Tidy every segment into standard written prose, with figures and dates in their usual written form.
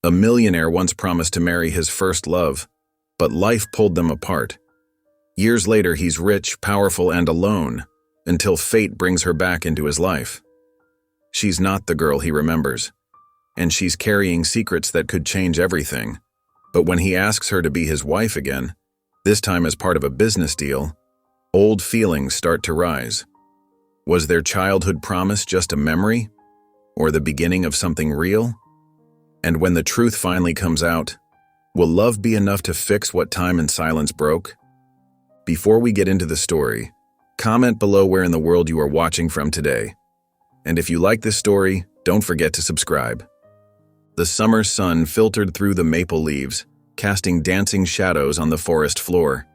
A millionaire once promised to marry his first love, but life pulled them apart. Years later, he's rich, powerful, and alone, until fate brings her back into his life. She's not the girl he remembers, and she's carrying secrets that could change everything. But when he asks her to be his wife again, this time as part of a business deal, old feelings start to rise. Was their childhood promise just a memory, or the beginning of something real? And when the truth finally comes out, will love be enough to fix what time and silence broke? Before we get into the story, comment below where in the world you are watching from today. And if you like this story, don't forget to subscribe. The summer sun filtered through the maple leaves, casting dancing shadows on the forest floor.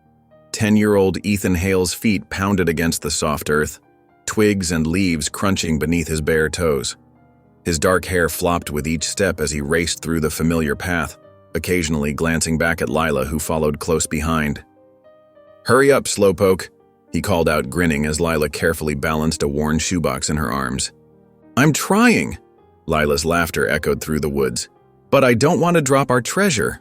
10-year-old Ethan Hale's feet pounded against the soft earth, twigs and leaves crunching beneath his bare toes. His dark hair flopped with each step as he raced through the familiar path, occasionally glancing back at Lila, who followed close behind. "Hurry up, slowpoke," he called out, grinning as Lila carefully balanced a worn shoebox in her arms. "I'm trying," Lila's laughter echoed through the woods. "But I don't want to drop our treasure."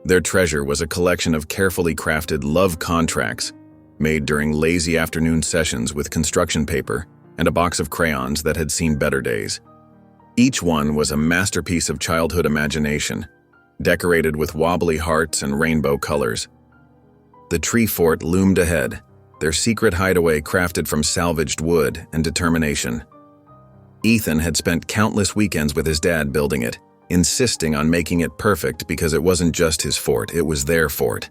Their treasure was a collection of carefully crafted love contracts made during lazy afternoon sessions with construction paper and a box of crayons that had seen better days. Each one was a masterpiece of childhood imagination, decorated with wobbly hearts and rainbow colors. The tree fort loomed ahead, their secret hideaway crafted from salvaged wood and determination. Ethan had spent countless weekends with his dad building it, insisting on making it perfect because it wasn't just his fort, it was their fort.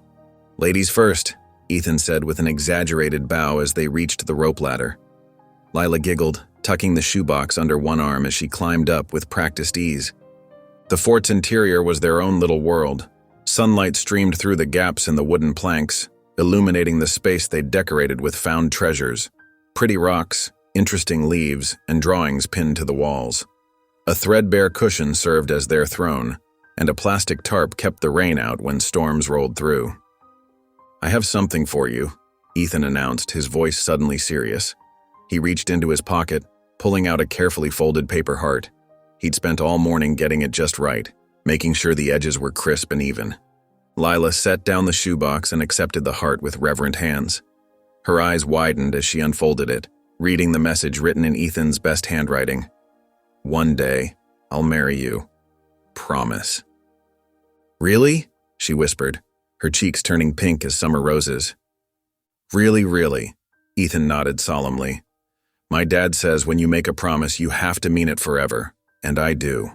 "Ladies first," Ethan said with an exaggerated bow as they reached the rope ladder. Lila giggled, tucking the shoebox under one arm as she climbed up with practiced ease. The fort's interior was their own little world. Sunlight streamed through the gaps in the wooden planks, illuminating the space they'd decorated with found treasures, pretty rocks, interesting leaves, and drawings pinned to the walls. A threadbare cushion served as their throne, and a plastic tarp kept the rain out when storms rolled through. "I have something for you," Ethan announced, his voice suddenly serious. He reached into his pocket, pulling out a carefully folded paper heart. He'd spent all morning getting it just right, making sure the edges were crisp and even. Lila set down the shoebox and accepted the heart with reverent hands. Her eyes widened as she unfolded it, reading the message written in Ethan's best handwriting. "One day, I'll marry you. Promise." "Really?" she whispered, her cheeks turning pink as summer roses. "Really, really," Ethan nodded solemnly. "My dad says when you make a promise, you have to mean it forever, and I do."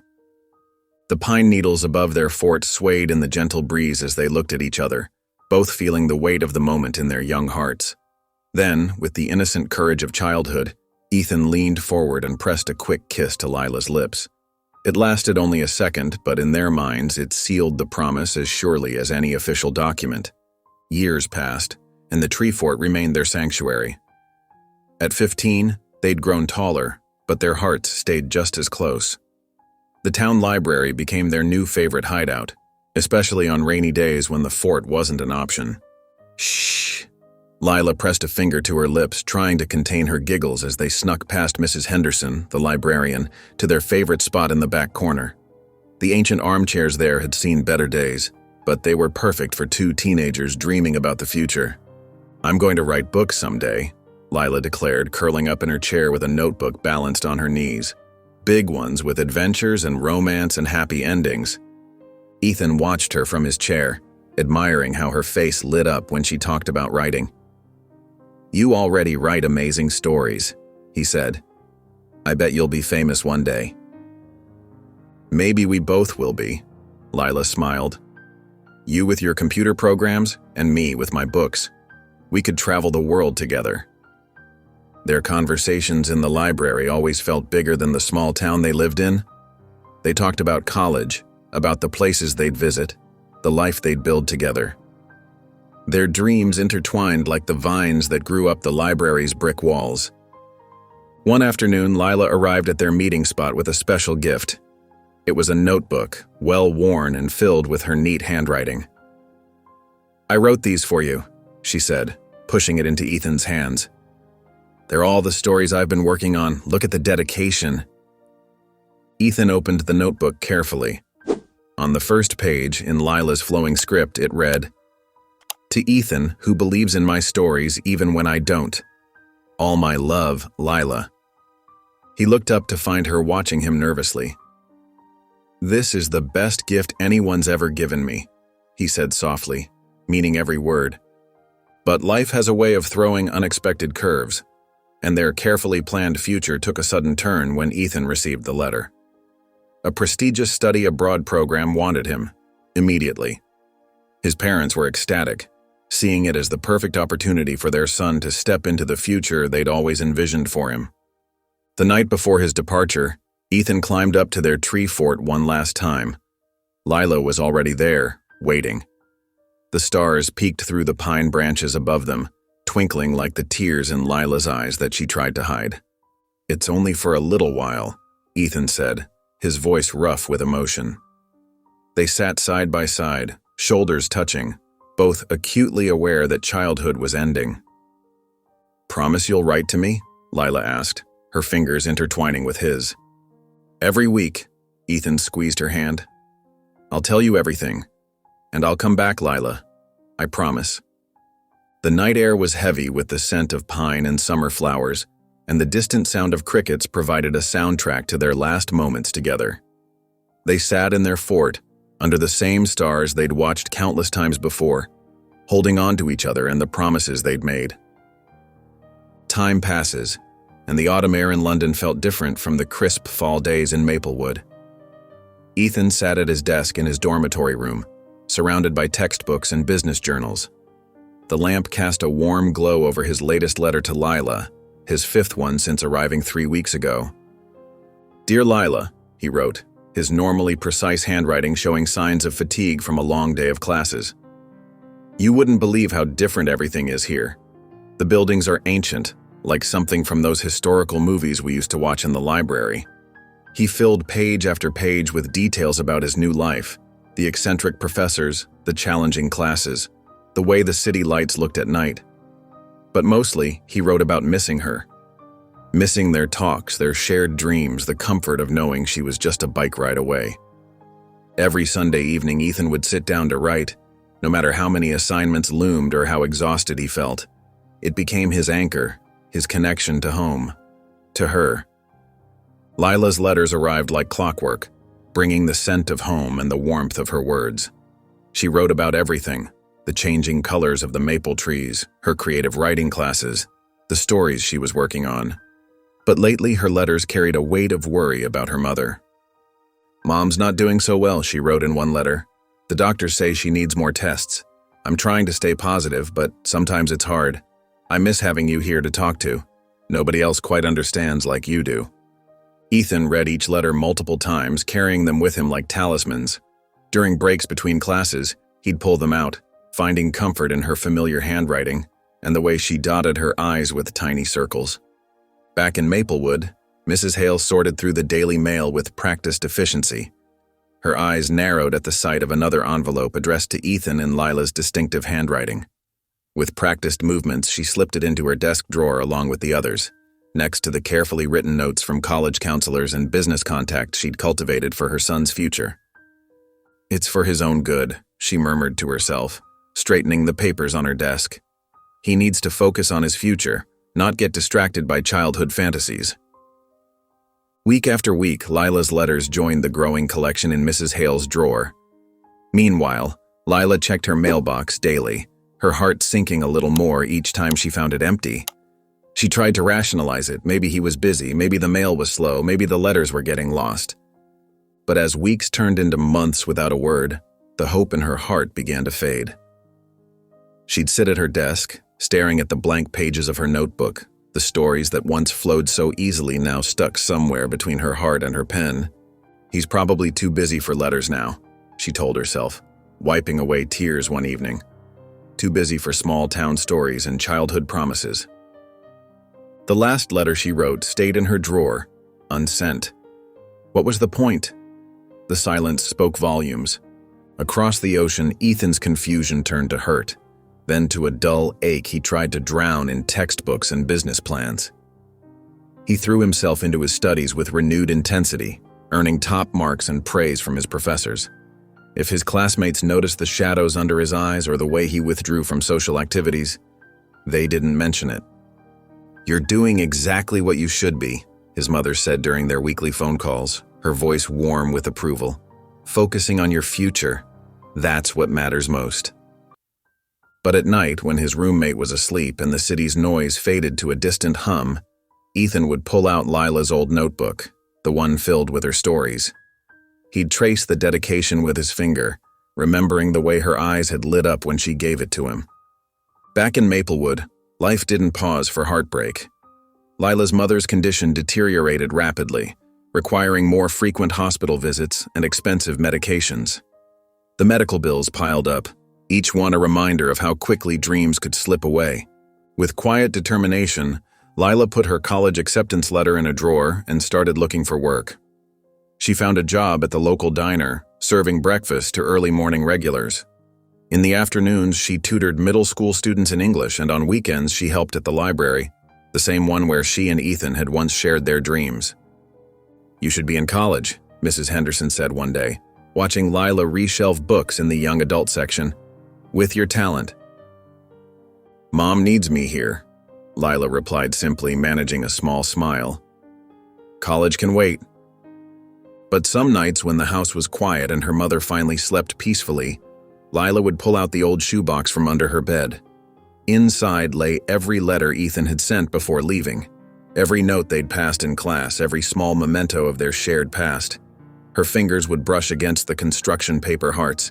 The pine needles above their fort swayed in the gentle breeze as they looked at each other, both feeling the weight of the moment in their young hearts. Then, with the innocent courage of childhood, Ethan leaned forward and pressed a quick kiss to Lila's lips. It lasted only a second, but in their minds it sealed the promise as surely as any official document. Years passed, and the tree fort remained their sanctuary. At 15, they'd grown taller, but their hearts stayed just as close. The town library became their new favorite hideout, especially on rainy days when the fort wasn't an option. "Shh." Lila pressed a finger to her lips, trying to contain her giggles as they snuck past Mrs. Henderson, the librarian, to their favorite spot in the back corner. The ancient armchairs there had seen better days, but they were perfect for two teenagers dreaming about the future. "I'm going to write books someday," Lila declared, curling up in her chair with a notebook balanced on her knees. "Big ones with adventures and romance and happy endings." Ethan watched her from his chair, admiring how her face lit up when she talked about writing. "You already write amazing stories," he said. "I bet you'll be famous one day." "Maybe we both will be," Lila smiled. "You with your computer programs, and me with my books. We could travel the world together." Their conversations in the library always felt bigger than the small town they lived in. They talked about college, about the places they'd visit, the life they'd build together. Their dreams intertwined like the vines that grew up the library's brick walls. One afternoon, Lila arrived at their meeting spot with a special gift. It was a notebook, well-worn and filled with her neat handwriting. "I wrote these for you," she said, pushing it into Ethan's hands. "They're all the stories I've been working on. Look at the dedication." Ethan opened the notebook carefully, On the first page, in Lila's flowing script, it read, "To Ethan, who believes in my stories even when I don't. All my love, Lila." He looked up to find her watching him nervously. "This is the best gift anyone's ever given me," he said softly, meaning every word. But life has a way of throwing unexpected curves, and their carefully planned future took a sudden turn when Ethan received the letter. A prestigious study abroad program wanted him, immediately. His parents were ecstatic, seeing it as the perfect opportunity for their son to step into the future they'd always envisioned for him. The night before his departure, Ethan climbed up to their tree fort one last time. Lila was already there, waiting. The stars peeked through the pine branches above them, twinkling like the tears in Lila's eyes that she tried to hide. "It's only for a little while," Ethan said, his voice rough with emotion. They sat side by side, shoulders touching, both acutely aware that childhood was ending. "Promise you'll write to me?" Lila asked, her fingers intertwining with his. "Every week," Ethan squeezed her hand. "I'll tell you everything. And I'll come back, Lila. I promise." The night air was heavy with the scent of pine and summer flowers, and the distant sound of crickets provided a soundtrack to their last moments together. They sat in their fort, under the same stars they'd watched countless times before, holding on to each other and the promises they'd made. Time passes, and the autumn air in London felt different from the crisp fall days in Maplewood. Ethan sat at his desk in his dormitory room, surrounded by textbooks and business journals. The lamp cast a warm glow over his latest letter to Lila, his fifth one since arriving 3 weeks ago. "Dear Lila," he wrote, his normally precise handwriting showing signs of fatigue from a long day of classes. "You wouldn't believe how different everything is here. The buildings are ancient, like something from those historical movies we used to watch in the library." He filled page after page with details about his new life, the eccentric professors, the challenging classes, the way the city lights looked at night. But mostly, he wrote about missing her. Missing their talks, their shared dreams, the comfort of knowing she was just a bike ride away. Every Sunday evening, Ethan would sit down to write, no matter how many assignments loomed or how exhausted he felt. It became his anchor, his connection to home, to her. Lila's letters arrived like clockwork, bringing the scent of home and the warmth of her words. She wrote about everything, the changing colors of the maple trees, her creative writing classes, the stories she was working on. But lately her letters carried a weight of worry about her mother. "Mom's not doing so well," she wrote in one letter. "The doctors say she needs more tests. I'm trying to stay positive, but sometimes it's hard. I miss having you here to talk to. Nobody else quite understands like you do." Ethan read each letter multiple times, carrying them with him like talismans. During breaks between classes, he'd pull them out, finding comfort in her familiar handwriting and the way she dotted her I's with tiny circles. Back in Maplewood, Mrs. Hale sorted through the daily mail with practiced efficiency. Her eyes narrowed at the sight of another envelope addressed to Ethan in Lila's distinctive handwriting. With practiced movements, she slipped it into her desk drawer along with the others, next to the carefully written notes from college counselors and business contacts she'd cultivated for her son's future. "It's for his own good," she murmured to herself, straightening the papers on her desk. "He needs to focus on his future, not get distracted by childhood fantasies." Week after week, Lila's letters joined the growing collection in Mrs. Hale's drawer. Meanwhile, Lila checked her mailbox daily, her heart sinking a little more each time she found it empty. She tried to rationalize it. Maybe he was busy, maybe the mail was slow, maybe the letters were getting lost. But as weeks turned into months without a word, the hope in her heart began to fade. She'd sit at her desk, staring at the blank pages of her notebook, the stories that once flowed so easily now stuck somewhere between her heart and her pen. "He's probably too busy for letters now," she told herself, wiping away tears one evening. Too busy for small-town stories and childhood promises. The last letter she wrote stayed in her drawer, unsent. What was the point? The silence spoke volumes. Across the ocean, Ethan's confusion turned to hurt, then to a dull ache he tried to drown in textbooks and business plans. He threw himself into his studies with renewed intensity, earning top marks and praise from his professors. If his classmates noticed the shadows under his eyes or the way he withdrew from social activities, they didn't mention it. "You're doing exactly what you should be," his mother said during their weekly phone calls, her voice warm with approval. "Focusing on your future, that's what matters most." But at night, when his roommate was asleep and the city's noise faded to a distant hum, Ethan would pull out Lila's old notebook, the one filled with her stories. He'd trace the dedication with his finger, remembering the way her eyes had lit up when she gave it to him. Back in Maplewood, life didn't pause for heartbreak. Lila's mother's condition deteriorated rapidly, requiring more frequent hospital visits and expensive medications. The medical bills piled up, each one a reminder of how quickly dreams could slip away. With quiet determination, Lila put her college acceptance letter in a drawer and started looking for work. She found a job at the local diner, serving breakfast to early morning regulars. In the afternoons, she tutored middle school students in English, and on weekends she helped at the library, the same one where she and Ethan had once shared their dreams. "You should be in college," Mrs. Henderson said one day, watching Lila reshelve books in the young adult section. "With your talent." "Mom needs me here," Lila replied simply, managing a small smile. "College can wait." But some nights when the house was quiet and her mother finally slept peacefully, Lila would pull out the old shoebox from under her bed. Inside lay every letter Ethan had sent before leaving, every note they'd passed in class, every small memento of their shared past. Her fingers would brush against the construction paper hearts,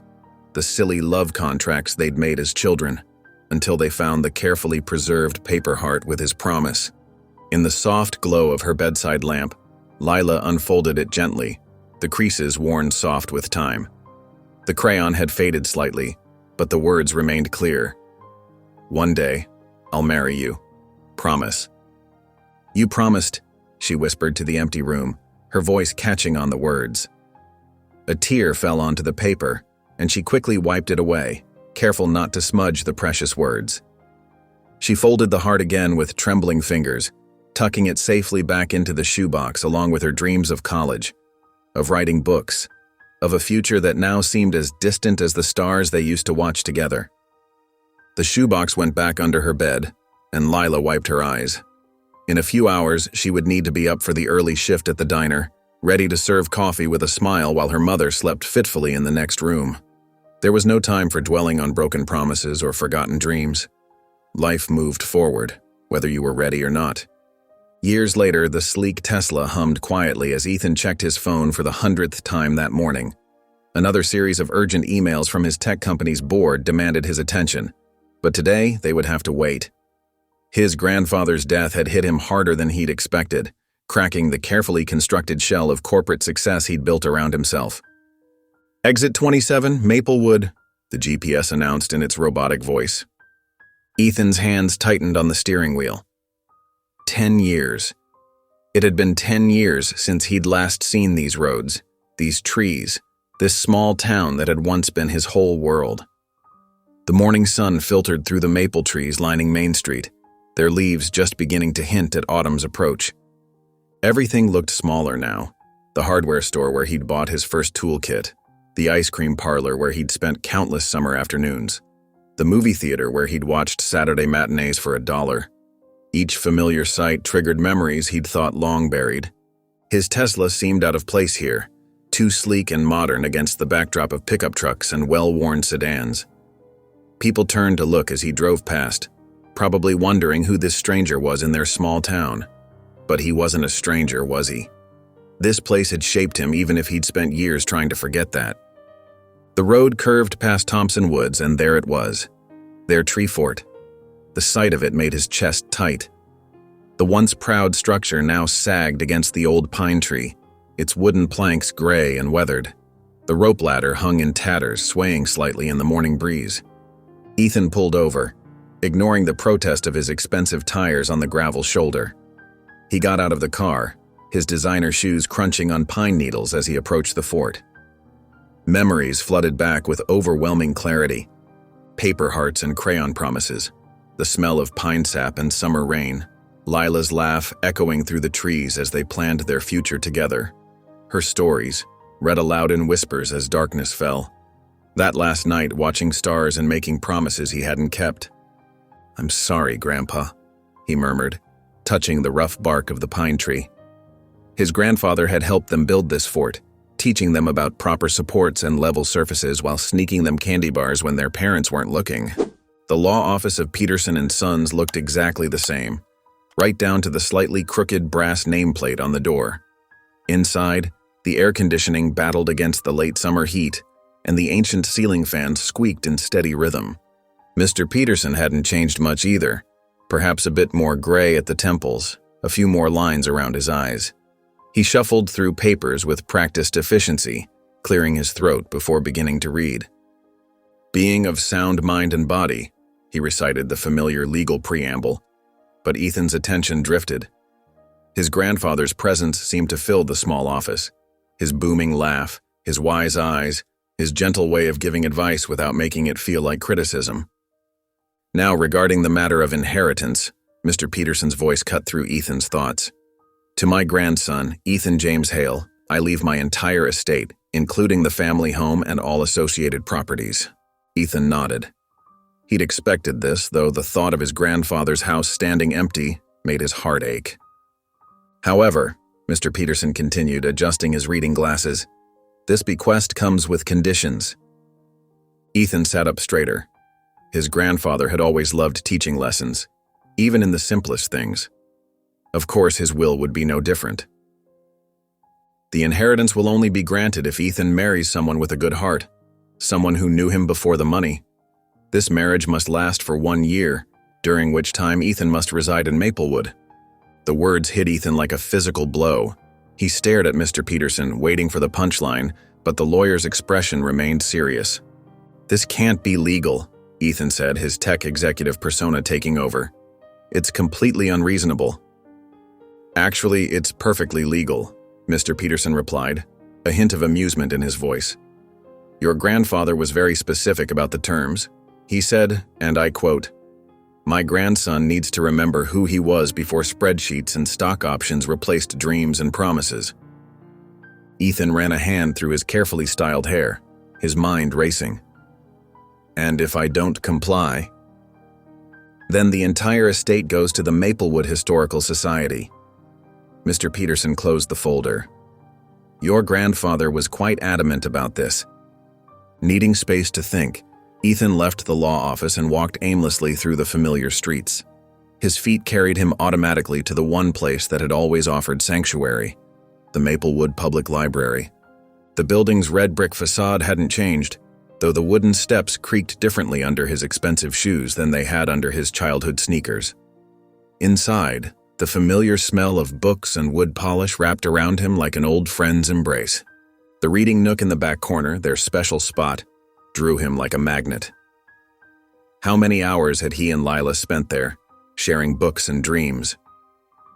the silly love contracts they'd made as children, until they found the carefully preserved paper heart with his promise. In the soft glow of her bedside lamp, Lila unfolded it gently, the creases worn soft with time. The crayon had faded slightly, but the words remained clear. "One day, I'll marry you. Promise." "You promised," she whispered to the empty room, her voice catching on the words. A tear fell onto the paper, and she quickly wiped it away, careful not to smudge the precious words. She folded the heart again with trembling fingers, tucking it safely back into the shoebox along with her dreams of college, of writing books, of a future that now seemed as distant as the stars they used to watch together. The shoebox went back under her bed, and Lila wiped her eyes. In a few hours, she would need to be up for the early shift at the diner, ready to serve coffee with a smile while her mother slept fitfully in the next room. There was no time for dwelling on broken promises or forgotten dreams. Life moved forward, whether you were ready or not. Years later, the sleek Tesla hummed quietly as Ethan checked his phone for the 100th time that morning. Another series of urgent emails from his tech company's board demanded his attention, but today they would have to wait. His grandfather's death had hit him harder than he'd expected, cracking the carefully constructed shell of corporate success he'd built around himself. "Exit 27, Maplewood," the GPS announced in its robotic voice. Ethan's hands tightened on the steering wheel. 10 years. It had been 10 years since he'd last seen these roads, these trees, this small town that had once been his whole world. The morning sun filtered through the maple trees lining Main Street, their leaves just beginning to hint at autumn's approach. Everything looked smaller now. The hardware store where he'd bought his first toolkit, the ice cream parlor where he'd spent countless summer afternoons, the movie theater where he'd watched Saturday matinees for $1. Each familiar sight triggered memories he'd thought long buried. His Tesla seemed out of place here, too sleek and modern against the backdrop of pickup trucks and well-worn sedans. People turned to look as he drove past, probably wondering who this stranger was in their small town. But he wasn't a stranger, was he? This place had shaped him even if he'd spent years trying to forget that. The road curved past Thompson Woods, and there it was, their tree fort. The sight of it made his chest tight. The once proud structure now sagged against the old pine tree, its wooden planks gray and weathered. The rope ladder hung in tatters, swaying slightly in the morning breeze. Ethan pulled over, ignoring the protest of his expensive tires on the gravel shoulder. He got out of the car, his designer shoes crunching on pine needles as he approached the fort. Memories flooded back with overwhelming clarity. Paper hearts and crayon promises, the smell of pine sap and summer rain, Lila's laugh echoing through the trees as they planned their future together. Her stories, read aloud in whispers as darkness fell. That last night, watching stars and making promises he hadn't kept. "I'm sorry, Grandpa," he murmured, touching the rough bark of the pine tree. His grandfather had helped them build this fort, teaching them about proper supports and level surfaces while sneaking them candy bars when their parents weren't looking. The law office of Peterson and Sons looked exactly the same, right down to the slightly crooked brass nameplate on the door. Inside, the air conditioning battled against the late summer heat, and the ancient ceiling fans squeaked in steady rhythm. Mr. Peterson hadn't changed much either, perhaps a bit more gray at the temples, a few more lines around his eyes. He shuffled through papers with practiced efficiency, clearing his throat before beginning to read. "Being of sound mind and body," he recited the familiar legal preamble, but Ethan's attention drifted. His grandfather's presence seemed to fill the small office. His booming laugh, his wise eyes, his gentle way of giving advice without making it feel like criticism. Now, regarding the matter of inheritance, Mr. Peterson's voice cut through Ethan's thoughts. "To my grandson, Ethan James Hale, I leave my entire estate, including the family home and all associated properties." Ethan nodded. He'd expected this, though the thought of his grandfather's house standing empty made his heart ache. "However," Mr. Peterson continued, adjusting his reading glasses, "this bequest comes with conditions." Ethan sat up straighter. His grandfather had always loved teaching lessons, even in the simplest things. Of course, his will would be no different. "The inheritance will only be granted if Ethan marries someone with a good heart, someone who knew him before the money. This marriage must last for 1 year, during which time Ethan must reside in Maplewood." The words hit Ethan like a physical blow. He stared at Mr. Peterson, waiting for the punchline, but the lawyer's expression remained serious. "This can't be legal," Ethan said, his tech executive persona taking over. "It's completely unreasonable." "Actually, it's perfectly legal," Mr. Peterson replied, a hint of amusement in his voice. "Your grandfather was very specific about the terms. He said, and I quote, 'My grandson needs to remember who he was before spreadsheets and stock options replaced dreams and promises.'" Ethan ran a hand through his carefully styled hair, his mind racing. "And if I don't comply?" "Then the entire estate goes to the Maplewood Historical Society." Mr. Peterson closed the folder. "Your grandfather was quite adamant about this." Needing space to think, Ethan left the law office and walked aimlessly through the familiar streets. His feet carried him automatically to the one place that had always offered sanctuary, the Maplewood Public Library. The building's red brick facade hadn't changed, though the wooden steps creaked differently under his expensive shoes than they had under his childhood sneakers. Inside, the familiar smell of books and wood polish wrapped around him like an old friend's embrace. The reading nook in the back corner, their special spot, drew him like a magnet. How many hours had he and Lila spent there, sharing books and dreams?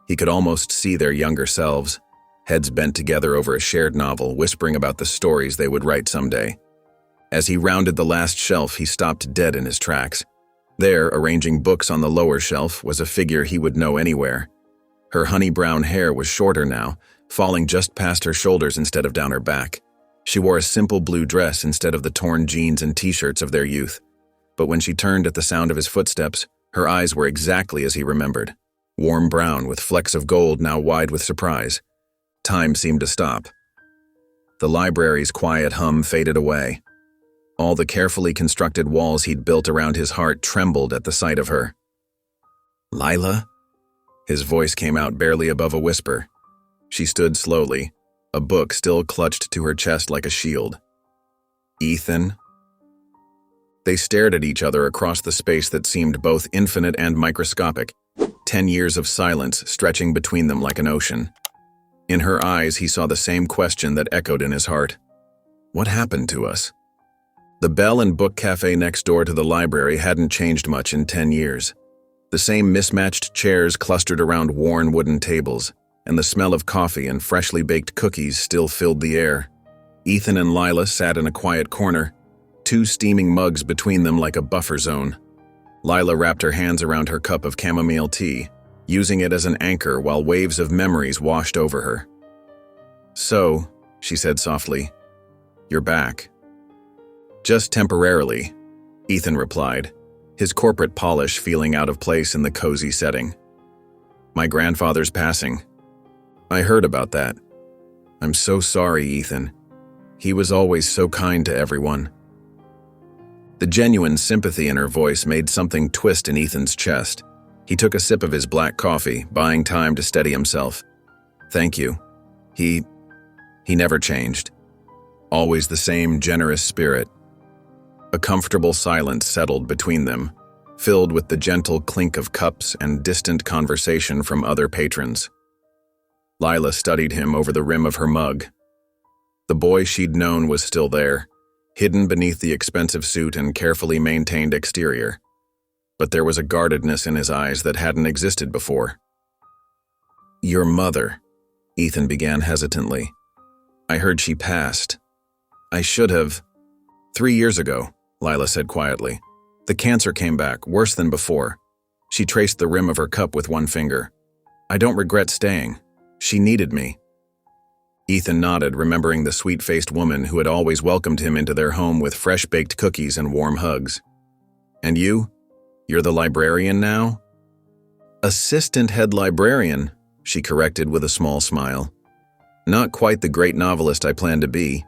He could almost see their younger selves, heads bent together over a shared novel, whispering about the stories they would write someday. As he rounded the last shelf, he stopped dead in his tracks. There, arranging books on the lower shelf, was a figure he would know anywhere. Her honey-brown hair was shorter now, falling just past her shoulders instead of down her back. She wore a simple blue dress instead of the torn jeans and t-shirts of their youth. But when she turned at the sound of his footsteps, her eyes were exactly as he remembered. Warm brown with flecks of gold now wide with surprise. Time seemed to stop. The library's quiet hum faded away. All the carefully constructed walls he'd built around his heart trembled at the sight of her. "Lila?" His voice came out barely above a whisper. She stood slowly, a book still clutched to her chest like a shield. "Ethan?" They stared at each other across the space that seemed both infinite and microscopic, 10 years of silence stretching between them like an ocean. In her eyes, he saw the same question that echoed in his heart. What happened to us? The Bell and Book Cafe next door to the library hadn't changed much in 10 years. The same mismatched chairs clustered around worn wooden tables, and the smell of coffee and freshly baked cookies still filled the air. Ethan and Lila sat in a quiet corner, 2 steaming mugs between them like a buffer zone. Lila wrapped her hands around her cup of chamomile tea, using it as an anchor while waves of memories washed over her. "So," she said softly, "you're back." Just temporarily, Ethan replied, his corporate polish feeling out of place in the cozy setting. My grandfather's passing. I heard about that. I'm so sorry, Ethan. He was always so kind to everyone. The genuine sympathy in her voice made something twist in Ethan's chest. He took a sip of his black coffee, buying time to steady himself. Thank you. He never changed. Always the same generous spirit. A comfortable silence settled between them, filled with the gentle clink of cups and distant conversation from other patrons. Lila studied him over the rim of her mug. The boy she'd known was still there, hidden beneath the expensive suit and carefully maintained exterior. But there was a guardedness in his eyes that hadn't existed before. Your mother, Ethan began hesitantly. I heard she passed. I should have. 3 years ago, Lila said quietly. The cancer came back, worse than before. She traced the rim of her cup with one finger. I don't regret staying. She needed me. Ethan nodded, remembering the sweet-faced woman who had always welcomed him into their home with fresh-baked cookies and warm hugs. And you? You're the librarian now? Assistant head librarian, she corrected with a small smile. Not quite the great novelist I planned to be,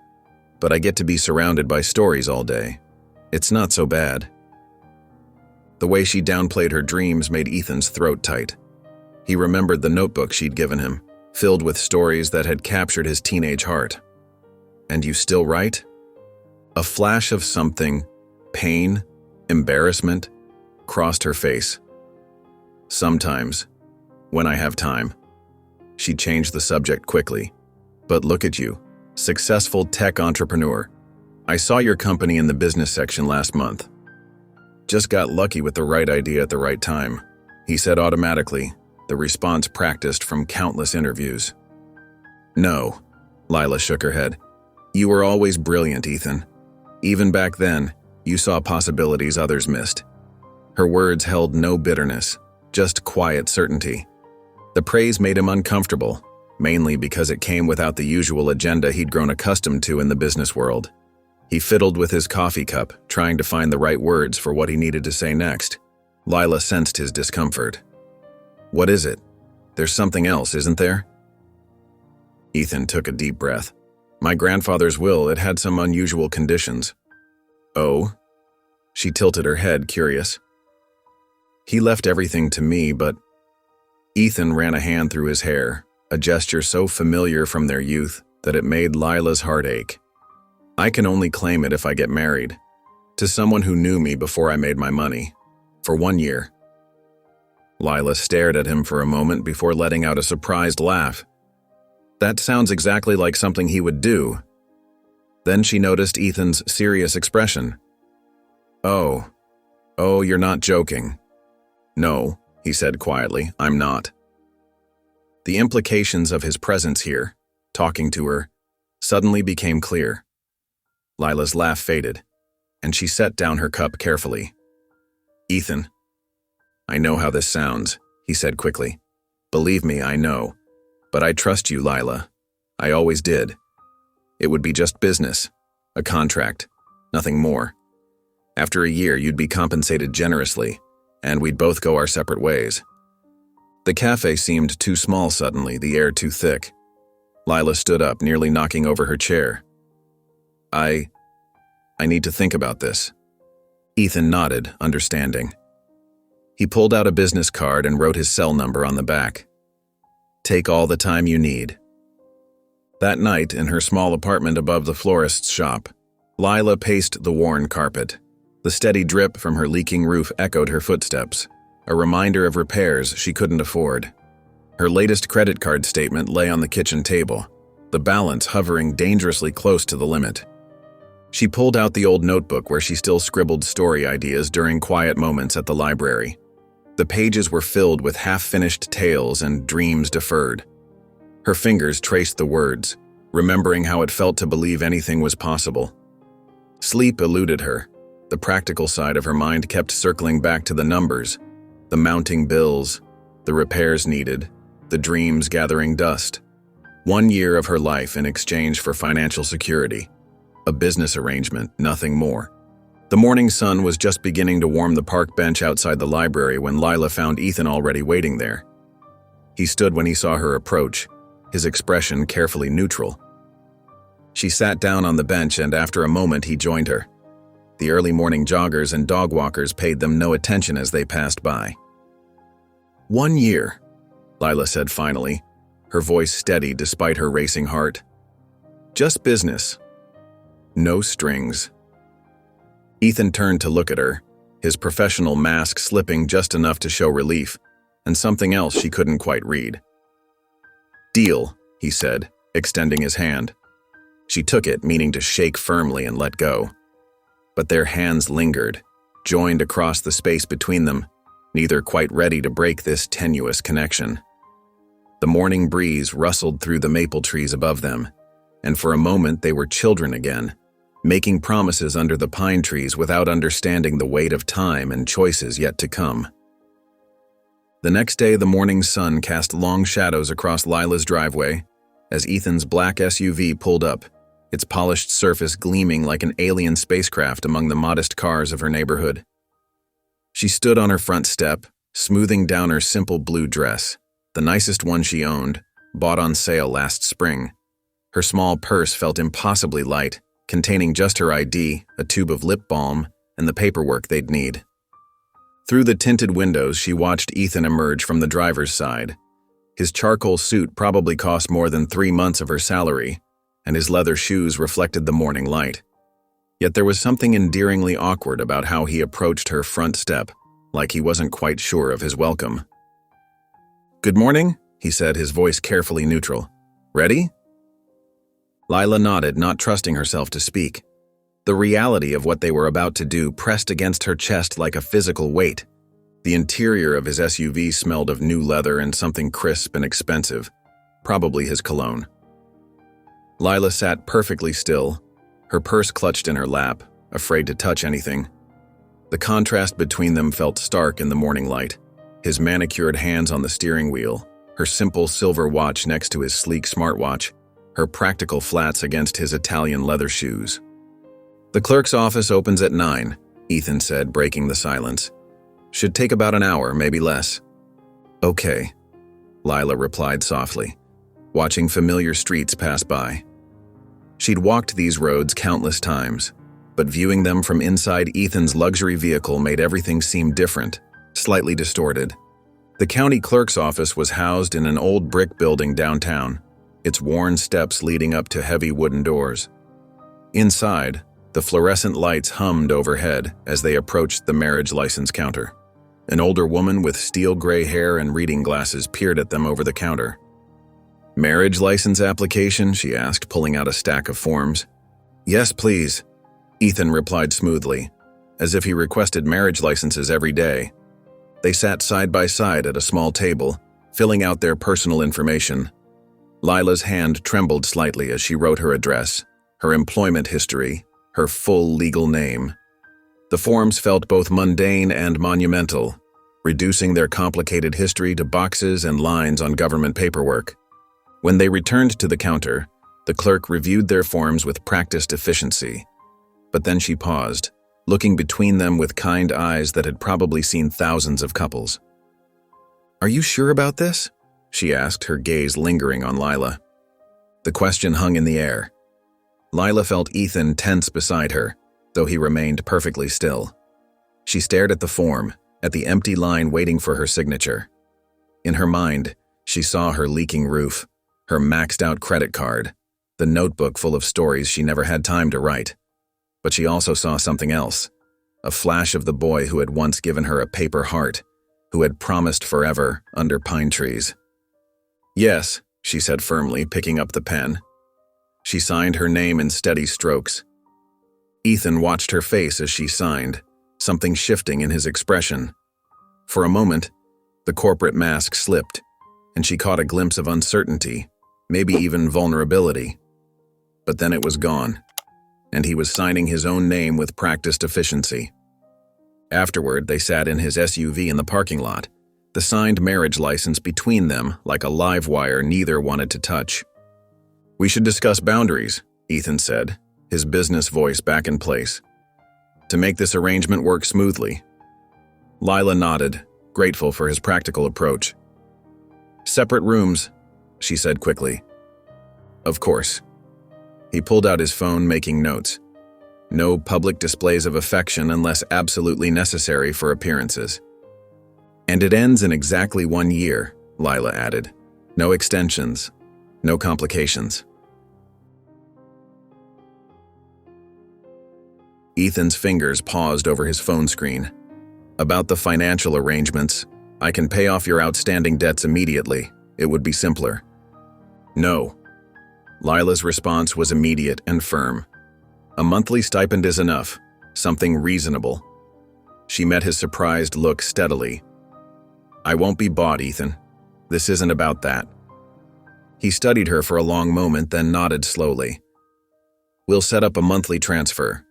but I get to be surrounded by stories all day. It's not so bad. The way she downplayed her dreams made Ethan's throat tight. He remembered the notebook she'd given him, filled with stories that had captured his teenage heart. And you still write? A flash of something, pain, embarrassment, crossed her face. Sometimes, when I have time. She changed the subject quickly. But look at you, successful tech entrepreneur. I saw your company in the business section last month. Just got lucky with the right idea at the right time, he said automatically, the response practiced from countless interviews. No, Lila shook her head. You were always brilliant, Ethan. Even back then, you saw possibilities others missed. Her words held no bitterness, just quiet certainty. The praise made him uncomfortable, mainly because it came without the usual agenda he'd grown accustomed to in the business world. He fiddled with his coffee cup, trying to find the right words for what he needed to say next. Lila sensed his discomfort. What is it? There's something else, isn't there? Ethan took a deep breath. My grandfather's will, it had some unusual conditions. Oh? She tilted her head, curious. He left everything to me, but... Ethan ran a hand through his hair, a gesture so familiar from their youth that it made Lila's heart ache. I can only claim it if I get married. To someone who knew me before I made my money. For 1 year. Lila stared at him for a moment before letting out a surprised laugh. That sounds exactly like something he would do. Then she noticed Ethan's serious expression. Oh, you're not joking. No, he said quietly, I'm not. The implications of his presence here, talking to her, suddenly became clear. Lila's laugh faded, and she set down her cup carefully. Ethan, I know how this sounds, he said quickly. Believe me, I know. But I trust you, Lila. I always did. It would be just business, a contract, nothing more. After a year, you'd be compensated generously, and we'd both go our separate ways. The cafe seemed too small suddenly, the air too thick. Lila stood up, nearly knocking over her chair. I need to think about this. Ethan nodded, understanding. He pulled out a business card and wrote his cell number on the back. Take all the time you need. That night, in her small apartment above the florist's shop, Lila paced the worn carpet. The steady drip from her leaking roof echoed her footsteps, a reminder of repairs she couldn't afford. Her latest credit card statement lay on the kitchen table, the balance hovering dangerously close to the limit. She pulled out the old notebook where she still scribbled story ideas during quiet moments at the library. The pages were filled with half-finished tales and dreams deferred. Her fingers traced the words, remembering how it felt to believe anything was possible. Sleep eluded her. The practical side of her mind kept circling back to the numbers, the mounting bills, the repairs needed, the dreams gathering dust. 1 year of her life in exchange for financial security. A business arrangement, nothing more. The morning sun was just beginning to warm the park bench outside the library when Lila found Ethan already waiting there. He stood when he saw her approach, his expression carefully neutral. She sat down on the bench, and after a moment he joined her. The early morning joggers and dog walkers paid them no attention as they passed by. 1 year, Lila said finally, her voice steady despite her racing heart. Just business. No strings. Ethan turned to look at her, his professional mask slipping just enough to show relief, and something else she couldn't quite read. Deal, he said, extending his hand. She took it, meaning to shake firmly and let go. But their hands lingered, joined across the space between them, neither quite ready to break this tenuous connection. The morning breeze rustled through the maple trees above them, and for a moment they were children again, making promises under the pine trees without understanding the weight of time and choices yet to come. The next day, the morning sun cast long shadows across Lila's driveway as Ethan's black SUV pulled up, its polished surface gleaming like an alien spacecraft among the modest cars of her neighborhood. She stood on her front step, smoothing down her simple blue dress, the nicest one she owned, bought on sale last spring. Her small purse felt impossibly light, containing just her ID, a tube of lip balm, and the paperwork they'd need. Through the tinted windows, she watched Ethan emerge from the driver's side. His charcoal suit probably cost more than 3 months of her salary, and his leather shoes reflected the morning light. Yet there was something endearingly awkward about how he approached her front step, like he wasn't quite sure of his welcome. "Good morning," he said, his voice carefully neutral. "Ready?" Lila nodded, not trusting herself to speak. The reality of what they were about to do pressed against her chest like a physical weight. The interior of his SUV smelled of new leather and something crisp and expensive, probably his cologne. Lila sat perfectly still, her purse clutched in her lap, afraid to touch anything. The contrast between them felt stark in the morning light, his manicured hands on the steering wheel, her simple silver watch next to his sleek smartwatch, her practical flats against his Italian leather shoes. "The clerk's office opens at 9, Ethan said, breaking the silence. "Should take about an hour, maybe less." "Okay," Lila replied softly, watching familiar streets pass by. She'd walked these roads countless times, but viewing them from inside Ethan's luxury vehicle made everything seem different, slightly distorted. The county clerk's office was housed in an old brick building downtown, its worn steps leading up to heavy wooden doors. Inside, the fluorescent lights hummed overhead as they approached the marriage license counter. An older woman with steel gray hair and reading glasses peered at them over the counter. "Marriage license application?" she asked, pulling out a stack of forms. "Yes, please," Ethan replied smoothly, as if he requested marriage licenses every day. They sat side by side at a small table, filling out their personal information. Lila's hand trembled slightly as she wrote her address, her employment history, her full legal name. The forms felt both mundane and monumental, reducing their complicated history to boxes and lines on government paperwork. When they returned to the counter, the clerk reviewed their forms with practiced efficiency. But then she paused, looking between them with kind eyes that had probably seen thousands of couples. "Are you sure about this?" she asked, her gaze lingering on Lila. The question hung in the air. Lila felt Ethan tense beside her, though he remained perfectly still. She stared at the form, at the empty line waiting for her signature. In her mind, she saw her leaking roof, her maxed-out credit card, the notebook full of stories she never had time to write. But she also saw something else, a flash of the boy who had once given her a paper heart, who had promised forever under pine trees. "Yes," she said firmly, picking up the pen. She signed her name in steady strokes. Ethan watched her face as she signed, something shifting in his expression. For a moment, the corporate mask slipped, and she caught a glimpse of uncertainty, maybe even vulnerability. But then it was gone, and he was signing his own name with practiced efficiency. Afterward, they sat in his SUV in the parking lot, the signed marriage license between them like a live wire neither wanted to touch. "We should discuss boundaries," Ethan said, his business voice back in place. To make this arrangement work smoothly. Lila nodded, grateful for his practical approach. Separate rooms, she said quickly. Of course. He pulled out his phone, making notes. No public displays of affection unless absolutely necessary for appearances. And it ends in exactly 1 year, Lila added. No extensions, no complications. Ethan's fingers paused over his phone screen. About the financial arrangements, I can pay off your outstanding debts immediately. It would be simpler. No. Lila's response was immediate and firm. A monthly stipend is enough, something reasonable. She met his surprised look steadily. I won't be bought, Ethan. This isn't about that. He studied her for a long moment, then nodded slowly. We'll set up a monthly transfer.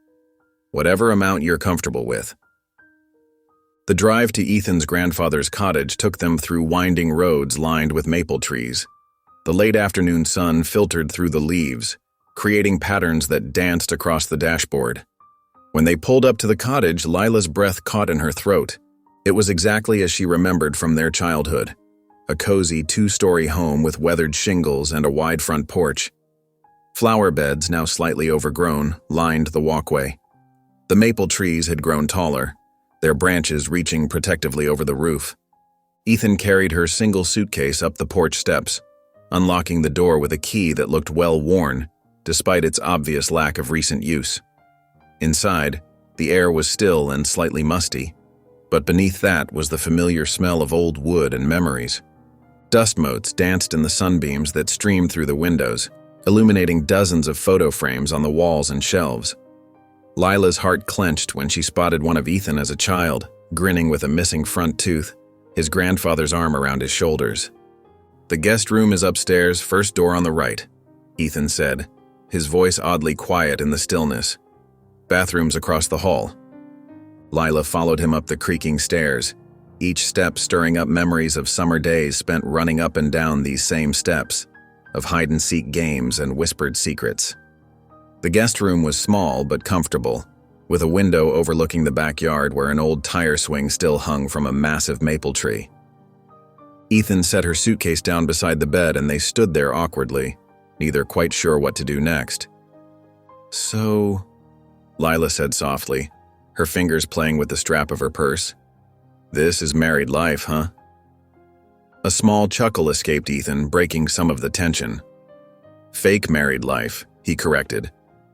Whatever amount you're comfortable with. The drive to Ethan's grandfather's cottage took them through winding roads lined with maple trees. The late afternoon sun filtered through the leaves, creating patterns that danced across the dashboard. When they pulled up to the cottage, Lila's breath caught in her throat. It was exactly as she remembered from their childhood. A cozy 2-story home with weathered shingles and a wide front porch. Flower beds, now slightly overgrown, lined the walkway. The maple trees had grown taller, their branches reaching protectively over the roof. Ethan carried her single suitcase up the porch steps, unlocking the door with a key that looked well worn, despite its obvious lack of recent use. Inside, the air was still and slightly musty, but beneath that was the familiar smell of old wood and memories. Dust motes danced in the sunbeams that streamed through the windows, illuminating dozens of photo frames on the walls and shelves. Lila's heart clenched when she spotted one of Ethan as a child, grinning with a missing front tooth, his grandfather's arm around his shoulders. The guest room is upstairs, first door on the right, Ethan said, his voice oddly quiet in the stillness. Bathrooms across the hall. Lila followed him up the creaking stairs, each step stirring up memories of summer days spent running up and down these same steps, of hide-and-seek games and whispered secrets. The guest room was small but comfortable, with a window overlooking the backyard where an old tire swing still hung from a massive maple tree. Ethan set her suitcase down beside the bed and they stood there awkwardly, neither quite sure what to do next. So, Lila said softly, her fingers playing with the strap of her purse. This is married life, huh? A small chuckle escaped Ethan, breaking some of the tension. Fake married life, he corrected,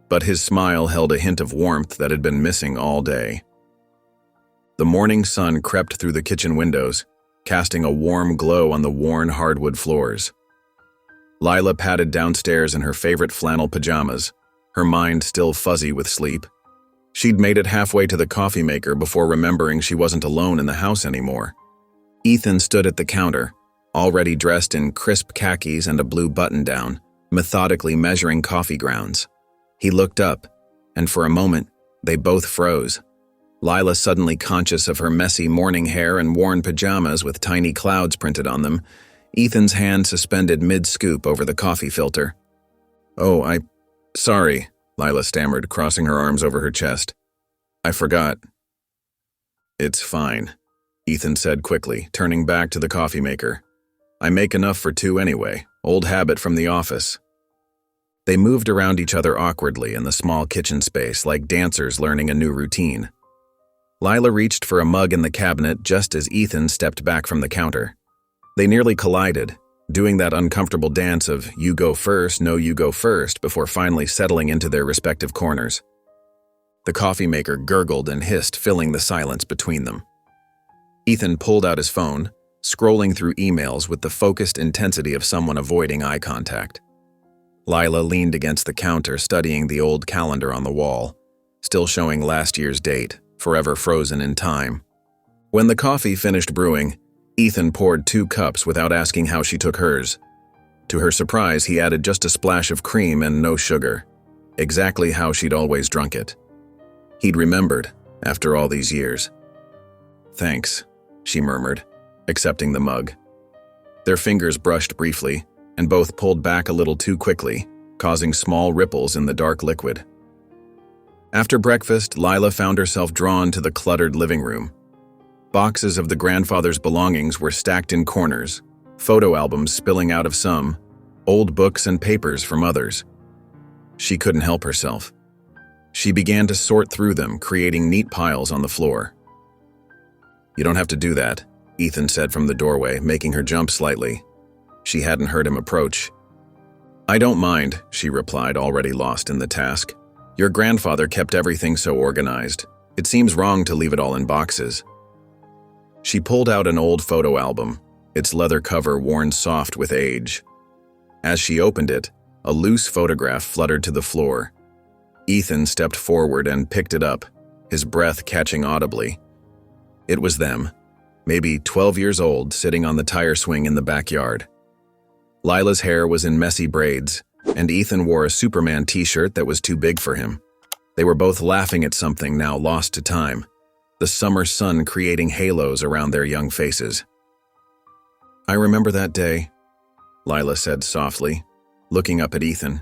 but his smile held a hint of warmth that had been missing all day. The morning sun crept through the kitchen windows, casting a warm glow on the worn hardwood floors. Lila padded downstairs in her favorite flannel pajamas, her mind still fuzzy with sleep. She'd made it halfway to the coffee maker before remembering she wasn't alone in the house anymore. Ethan stood at the counter, already dressed in crisp khakis and a blue button-down, methodically measuring coffee grounds. He looked up, and for a moment, they both froze. Lila suddenly conscious of her messy morning hair and worn pajamas with tiny clouds printed on them, Ethan's hand suspended mid-scoop over the coffee filter. Oh, sorry, Lila stammered, crossing her arms over her chest. I forgot. It's fine, Ethan said quickly, turning back to the coffee maker. I make enough for 2 anyway, old habit from the office. They moved around each other awkwardly in the small kitchen space like dancers learning a new routine. Lila reached for a mug in the cabinet just as Ethan stepped back from the counter. They nearly collided, doing that uncomfortable dance of you go first, no you go first, before finally settling into their respective corners. The coffee maker gurgled and hissed, filling the silence between them. Ethan pulled out his phone, scrolling through emails with the focused intensity of someone avoiding eye contact. Lila leaned against the counter, studying the old calendar on the wall, still showing last year's date, forever frozen in time. When the coffee finished brewing, Ethan poured 2 cups without asking how she took hers. To her surprise, he added just a splash of cream and no sugar, exactly how she'd always drunk it. He'd remembered, after all these years. Thanks, she murmured, accepting the mug. Their fingers brushed briefly, and both pulled back a little too quickly, causing small ripples in the dark liquid. After breakfast, Lila found herself drawn to the cluttered living room. Boxes of the grandfather's belongings were stacked in corners, photo albums spilling out of some, old books and papers from others. She couldn't help herself. She began to sort through them, creating neat piles on the floor. "You don't have to do that," Ethan said from the doorway, making her jump slightly. She hadn't heard him approach. "I don't mind," she replied, already lost in the task. "Your grandfather kept everything so organized. It seems wrong to leave it all in boxes." She pulled out an old photo album, its leather cover worn soft with age. As she opened it, a loose photograph fluttered to the floor. Ethan stepped forward and picked it up, his breath catching audibly. It was them, maybe 12 years old, sitting on the tire swing in the backyard. Lila's hair was in messy braids, and Ethan wore a Superman t-shirt that was too big for him. They were both laughing at something now lost to time, the summer sun creating halos around their young faces. "I remember that day," Lila said softly, looking up at Ethan.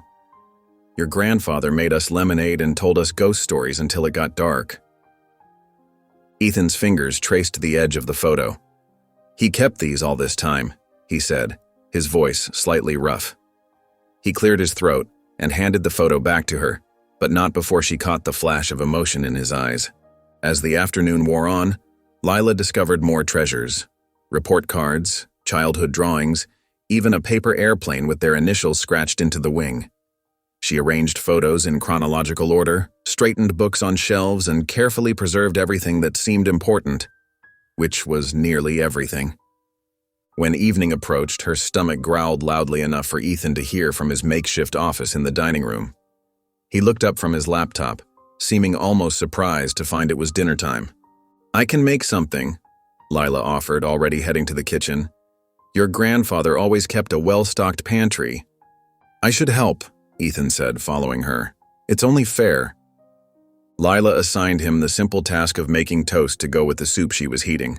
"Your grandfather made us lemonade and told us ghost stories until it got dark." Ethan's fingers traced the edge of the photo. "He kept these all this time," he said, his voice slightly rough. He cleared his throat and handed the photo back to her, but not before she caught the flash of emotion in his eyes. As the afternoon wore on, Lila discovered more treasures: report cards, childhood drawings, even a paper airplane with their initials scratched into the wing. She arranged photos in chronological order, straightened books on shelves, and carefully preserved everything that seemed important, which was nearly everything. When evening approached, her stomach growled loudly enough for Ethan to hear from his makeshift office in the dining room. He looked up from his laptop, seeming almost surprised to find it was dinner time. "I can make something," Lila offered, already heading to the kitchen. "Your grandfather always kept a well-stocked pantry." "I should help," Ethan said, following her. "It's only fair." Lila assigned him the simple task of making toast to go with the soup she was heating.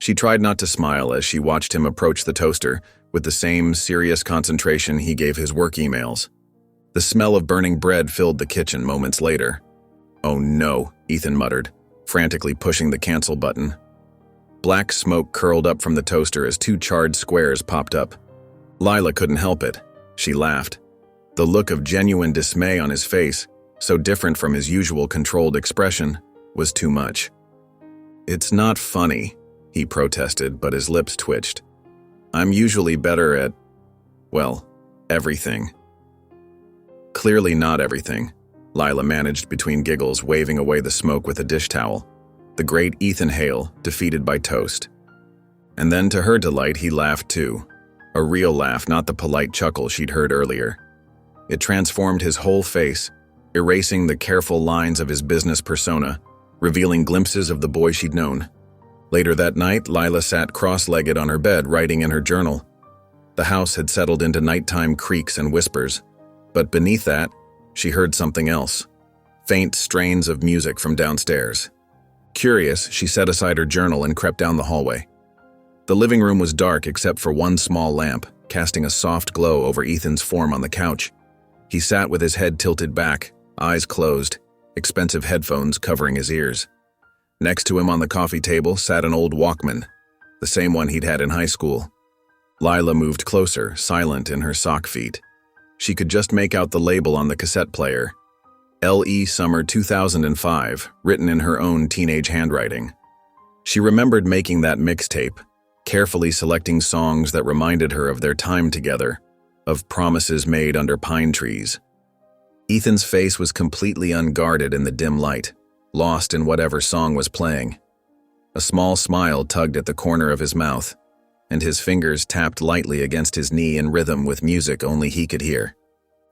She tried not to smile as she watched him approach the toaster with the same serious concentration he gave his work emails. The smell of burning bread filled the kitchen moments later. "Oh no," Ethan muttered, frantically pushing the cancel button. Black smoke curled up from the toaster as two charred squares popped up. Lila couldn't help it. She laughed. The look of genuine dismay on his face, so different from his usual controlled expression, was too much. "It's not funny," he protested, but his lips twitched. "I'm usually better at, well, everything." "Clearly not everything," Lila managed between giggles, waving away the smoke with a dish towel. The great Ethan Hale, defeated by toast. And then, to her delight, he laughed too. A real laugh, not the polite chuckle she'd heard earlier. It transformed his whole face, erasing the careful lines of his business persona, revealing glimpses of the boy she'd known. Later that night, Lila sat cross-legged on her bed, writing in her journal. The house had settled into nighttime creaks and whispers, but beneath that, she heard something else. Faint strains of music from downstairs. Curious, she set aside her journal and crept down the hallway. The living room was dark except for one small lamp, casting a soft glow over Ethan's form on the couch. He sat with his head tilted back, eyes closed, expensive headphones covering his ears. Next to him on the coffee table sat an old Walkman, the same one he'd had in high school. Lila moved closer, silent in her sock feet. She could just make out the label on the cassette player. L.E. Summer 2005, written in her own teenage handwriting. She remembered making that mixtape, carefully selecting songs that reminded her of their time together, of promises made under pine trees. Ethan's face was completely unguarded in the dim light, lost in whatever song was playing. A small smile tugged at the corner of his mouth, and his fingers tapped lightly against his knee in rhythm with music only he could hear.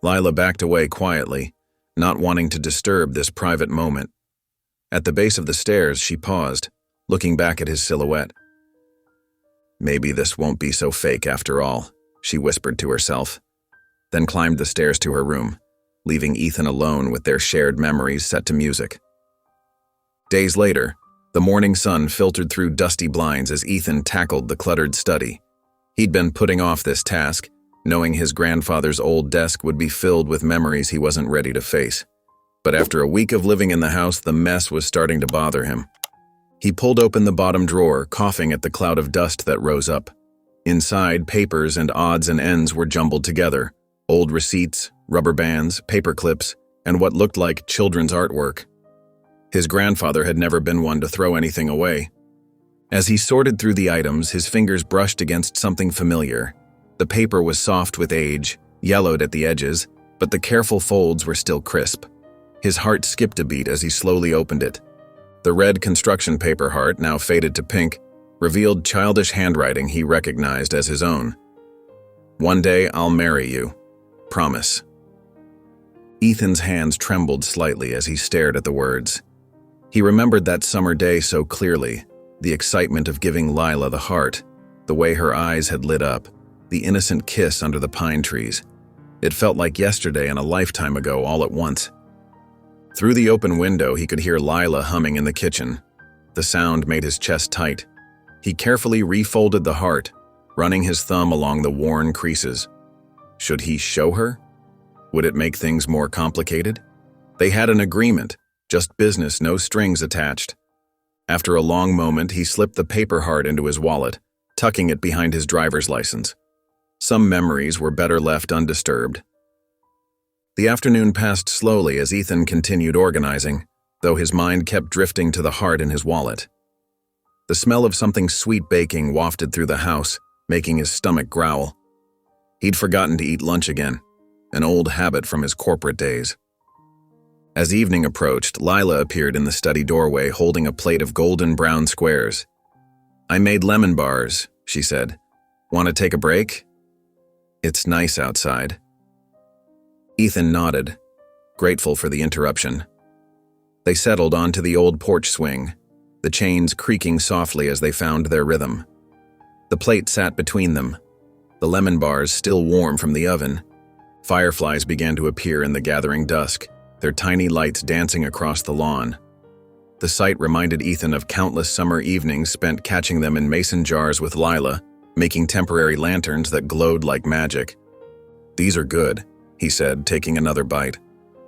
Lila backed away quietly, not wanting to disturb this private moment. At the base of the stairs, she paused, looking back at his silhouette. "Maybe this won't be so fake after all," she whispered to herself, then climbed the stairs to her room, leaving Ethan alone with their shared memories set to music. Days later, the morning sun filtered through dusty blinds as Ethan tackled the cluttered study. He'd been putting off this task, knowing his grandfather's old desk would be filled with memories he wasn't ready to face. But after a week of living in the house, the mess was starting to bother him. He pulled open the bottom drawer, coughing at the cloud of dust that rose up. Inside, papers and odds and ends were jumbled together. Old receipts, rubber bands, paper clips, and what looked like children's artwork. His grandfather had never been one to throw anything away. As he sorted through the items, his fingers brushed against something familiar. The paper was soft with age, yellowed at the edges, but the careful folds were still crisp. His heart skipped a beat as he slowly opened it. The red construction paper heart, now faded to pink, revealed childish handwriting he recognized as his own. "One day I'll marry you. Promise." Ethan's hands trembled slightly as he stared at the words. He remembered that summer day so clearly, the excitement of giving Lila the heart, the way her eyes had lit up, the innocent kiss under the pine trees. It felt like yesterday and a lifetime ago all at once. Through the open window, he could hear Lila humming in the kitchen. The sound made his chest tight. He carefully refolded the heart, running his thumb along the worn creases. Should he show her? Would it make things more complicated? They had an agreement, just business, no strings attached. After a long moment, he slipped the paper heart into his wallet, tucking it behind his driver's license. Some memories were better left undisturbed. The afternoon passed slowly as Ethan continued organizing, though his mind kept drifting to the heart in his wallet. The smell of something sweet baking wafted through the house, making his stomach growl. He'd forgotten to eat lunch again, an old habit from his corporate days. As evening approached, Lila appeared in the study doorway holding a plate of golden brown squares. "I made lemon bars," she said. "Want to take a break? It's nice outside." Ethan nodded, grateful for the interruption. They settled onto the old porch swing, the chains creaking softly as they found their rhythm. The plate sat between them, the lemon bars still warm from the oven. Fireflies began to appear in the gathering dusk, their tiny lights dancing across the lawn. The sight reminded Ethan of countless summer evenings spent catching them in mason jars with Lila, making temporary lanterns that glowed like magic. "These are good," he said, taking another bite.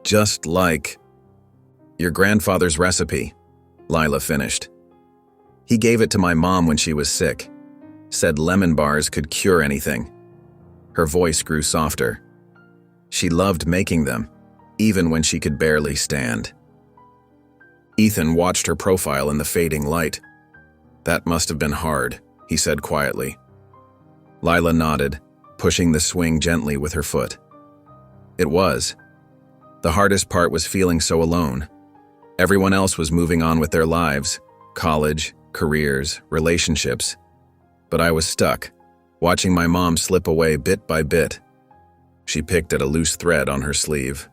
"Just like your grandfather's recipe," Lila finished. "He gave it to my mom when she was sick. Said lemon bars could cure anything." Her voice grew softer. She loved making them, even when she could barely stand. Ethan watched her profile in the fading light. "That must have been hard," he said quietly. Lila nodded, pushing the swing gently with her foot. It was. The hardest part was feeling so alone. Everyone else was moving on with their lives, college, careers, relationships. But I was stuck, watching my mom slip away bit by bit. She picked at a loose thread on her sleeve.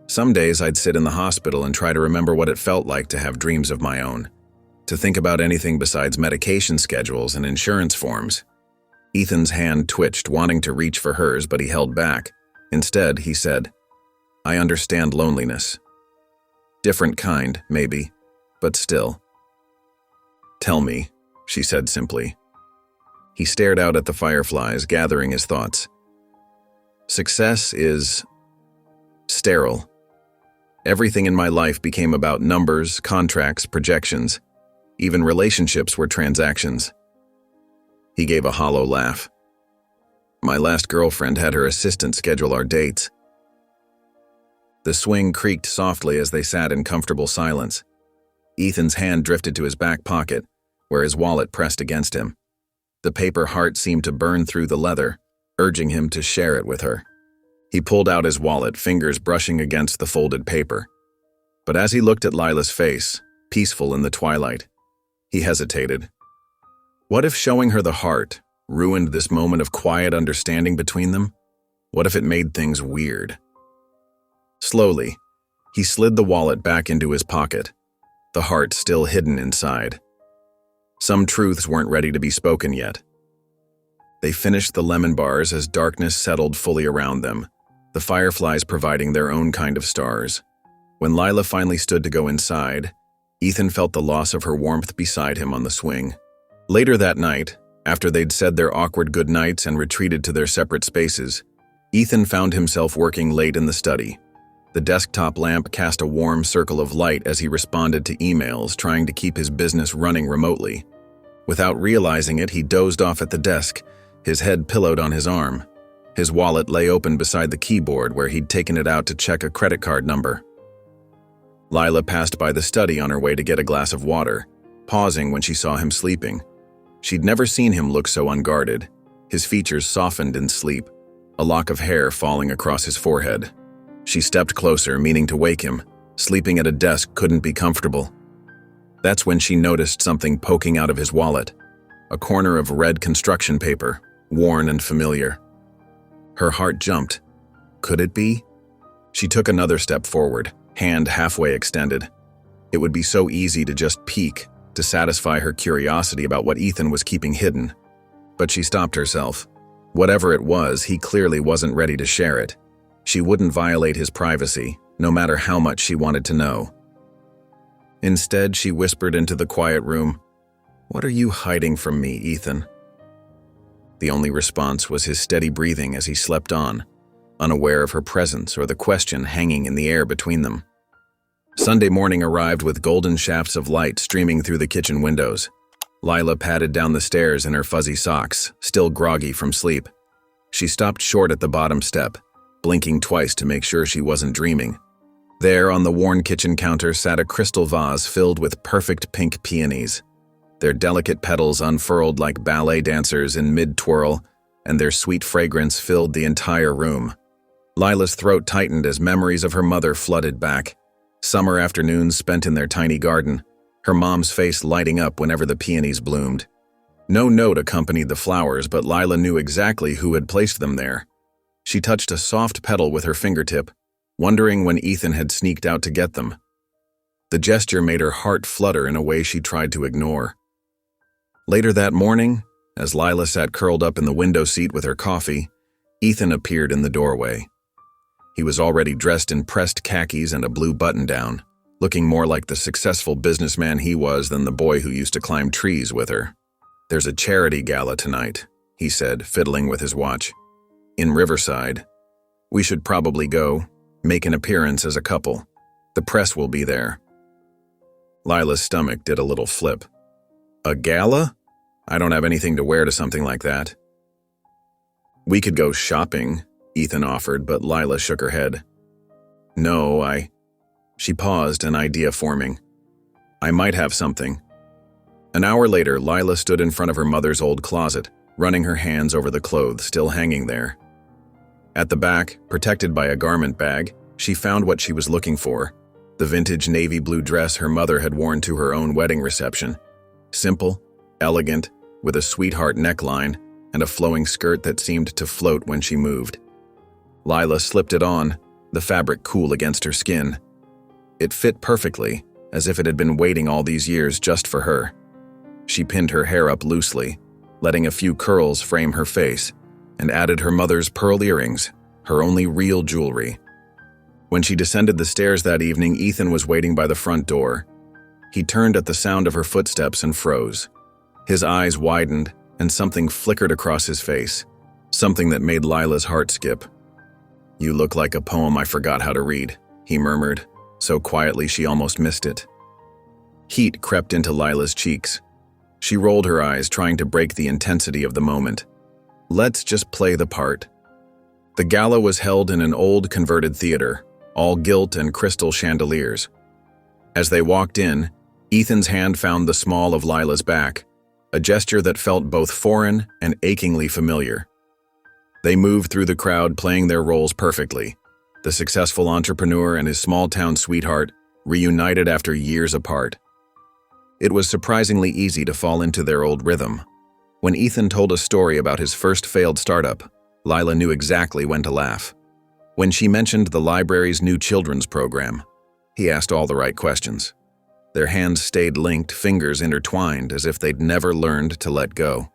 Some days I'd sit in the hospital and try to remember what it felt like to have dreams of my own, to think about anything besides medication schedules and insurance forms. Ethan's hand twitched, wanting to reach for hers, but he held back. Instead, he said, "I understand loneliness. Different kind, maybe, but still." "Tell me," she said simply. He stared out at the fireflies, gathering his thoughts. "Success is sterile. Everything in my life became about numbers, contracts, projections. Even relationships were transactions." He gave a hollow laugh. "My last girlfriend had her assistant schedule our dates." The swing creaked softly as they sat in comfortable silence. Ethan's hand drifted to his back pocket, where his wallet pressed against him. The paper heart seemed to burn through the leather, urging him to share it with her. He pulled out his wallet, fingers brushing against the folded paper. But as he looked at Lila's face, peaceful in the twilight, he hesitated. What if showing her the heart ruined this moment of quiet understanding between them? What if it made things weird? Slowly, he slid the wallet back into his pocket, the heart still hidden inside. Some truths weren't ready to be spoken yet. They finished the lemon bars as darkness settled fully around them, the fireflies providing their own kind of stars. When Lila finally stood to go inside, Ethan felt the loss of her warmth beside him on the swing. Later that night, after they'd said their awkward goodnights and retreated to their separate spaces, Ethan found himself working late in the study. The desktop lamp cast a warm circle of light as he responded to emails, trying to keep his business running remotely. Without realizing it, he dozed off at the desk, his head pillowed on his arm. His wallet lay open beside the keyboard where he'd taken it out to check a credit card number. Lila passed by the study on her way to get a glass of water, pausing when she saw him sleeping. She'd never seen him look so unguarded, his features softened in sleep, a lock of hair falling across his forehead. She stepped closer, meaning to wake him. Sleeping at a desk couldn't be comfortable. That's when she noticed something poking out of his wallet, a corner of red construction paper, worn and familiar. Her heart jumped. Could it be? She took another step forward, hand halfway extended. It would be so easy to just peek, to satisfy her curiosity about what Ethan was keeping hidden. But she stopped herself. Whatever it was, he clearly wasn't ready to share it. She wouldn't violate his privacy, no matter how much she wanted to know. Instead, she whispered into the quiet room, "What are you hiding from me, Ethan?" The only response was his steady breathing as he slept on, unaware of her presence or the question hanging in the air between them. Sunday morning arrived with golden shafts of light streaming through the kitchen windows. Lila padded down the stairs in her fuzzy socks, still groggy from sleep. She stopped short at the bottom step, blinking twice to make sure she wasn't dreaming. There, on the worn kitchen counter, sat a crystal vase filled with perfect pink peonies. Their delicate petals unfurled like ballet dancers in mid-twirl, and their sweet fragrance filled the entire room. Lila's throat tightened as memories of her mother flooded back. Summer afternoons spent in their tiny garden, her mom's face lighting up whenever the peonies bloomed. No note accompanied the flowers, but Lila knew exactly who had placed them there. She touched a soft petal with her fingertip, wondering when Ethan had sneaked out to get them. The gesture made her heart flutter in a way she tried to ignore. Later that morning, as Lila sat curled up in the window seat with her coffee, Ethan appeared in the doorway. He was already dressed in pressed khakis and a blue button-down, looking more like the successful businessman he was than the boy who used to climb trees with her. "There's a charity gala tonight," he said, fiddling with his watch. "In Riverside. We should probably go, make an appearance as a couple. The press will be there." Lila's stomach did a little flip. "A gala? I don't have anything to wear to something like that." "We could go shopping," Ethan offered, but Lila shook her head. "No, She paused, an idea forming. "I might have something." An hour later, Lila stood in front of her mother's old closet, running her hands over the clothes still hanging there. At the back, protected by a garment bag, she found what she was looking for, the vintage navy blue dress her mother had worn to her own wedding reception. Simple, elegant, with a sweetheart neckline and a flowing skirt that seemed to float when she moved. Lila slipped it on, the fabric cool against her skin. It fit perfectly, as if it had been waiting all these years just for her. She pinned her hair up loosely, letting a few curls frame her face, and added her mother's pearl earrings, her only real jewelry. When she descended the stairs that evening, Ethan was waiting by the front door. He turned at the sound of her footsteps and froze. His eyes widened, and something flickered across his face, something that made Lila's heart skip. "You look like a poem I forgot how to read," he murmured, so quietly she almost missed it. Heat crept into Lila's cheeks. She rolled her eyes, trying to break the intensity of the moment. Let's just play the part. The gala was held in an old converted theater, all gilt and crystal chandeliers. As they walked in, Ethan's hand found the small of Lila's back, a gesture that felt both foreign and achingly familiar. They moved through the crowd, playing their roles perfectly. The successful entrepreneur and his small-town sweetheart, reunited after years apart. It was surprisingly easy to fall into their old rhythm. When Ethan told a story about his first failed startup, Lila knew exactly when to laugh. When she mentioned the library's new children's program, he asked all the right questions. Their hands stayed linked, fingers intertwined, as if they'd never learned to let go.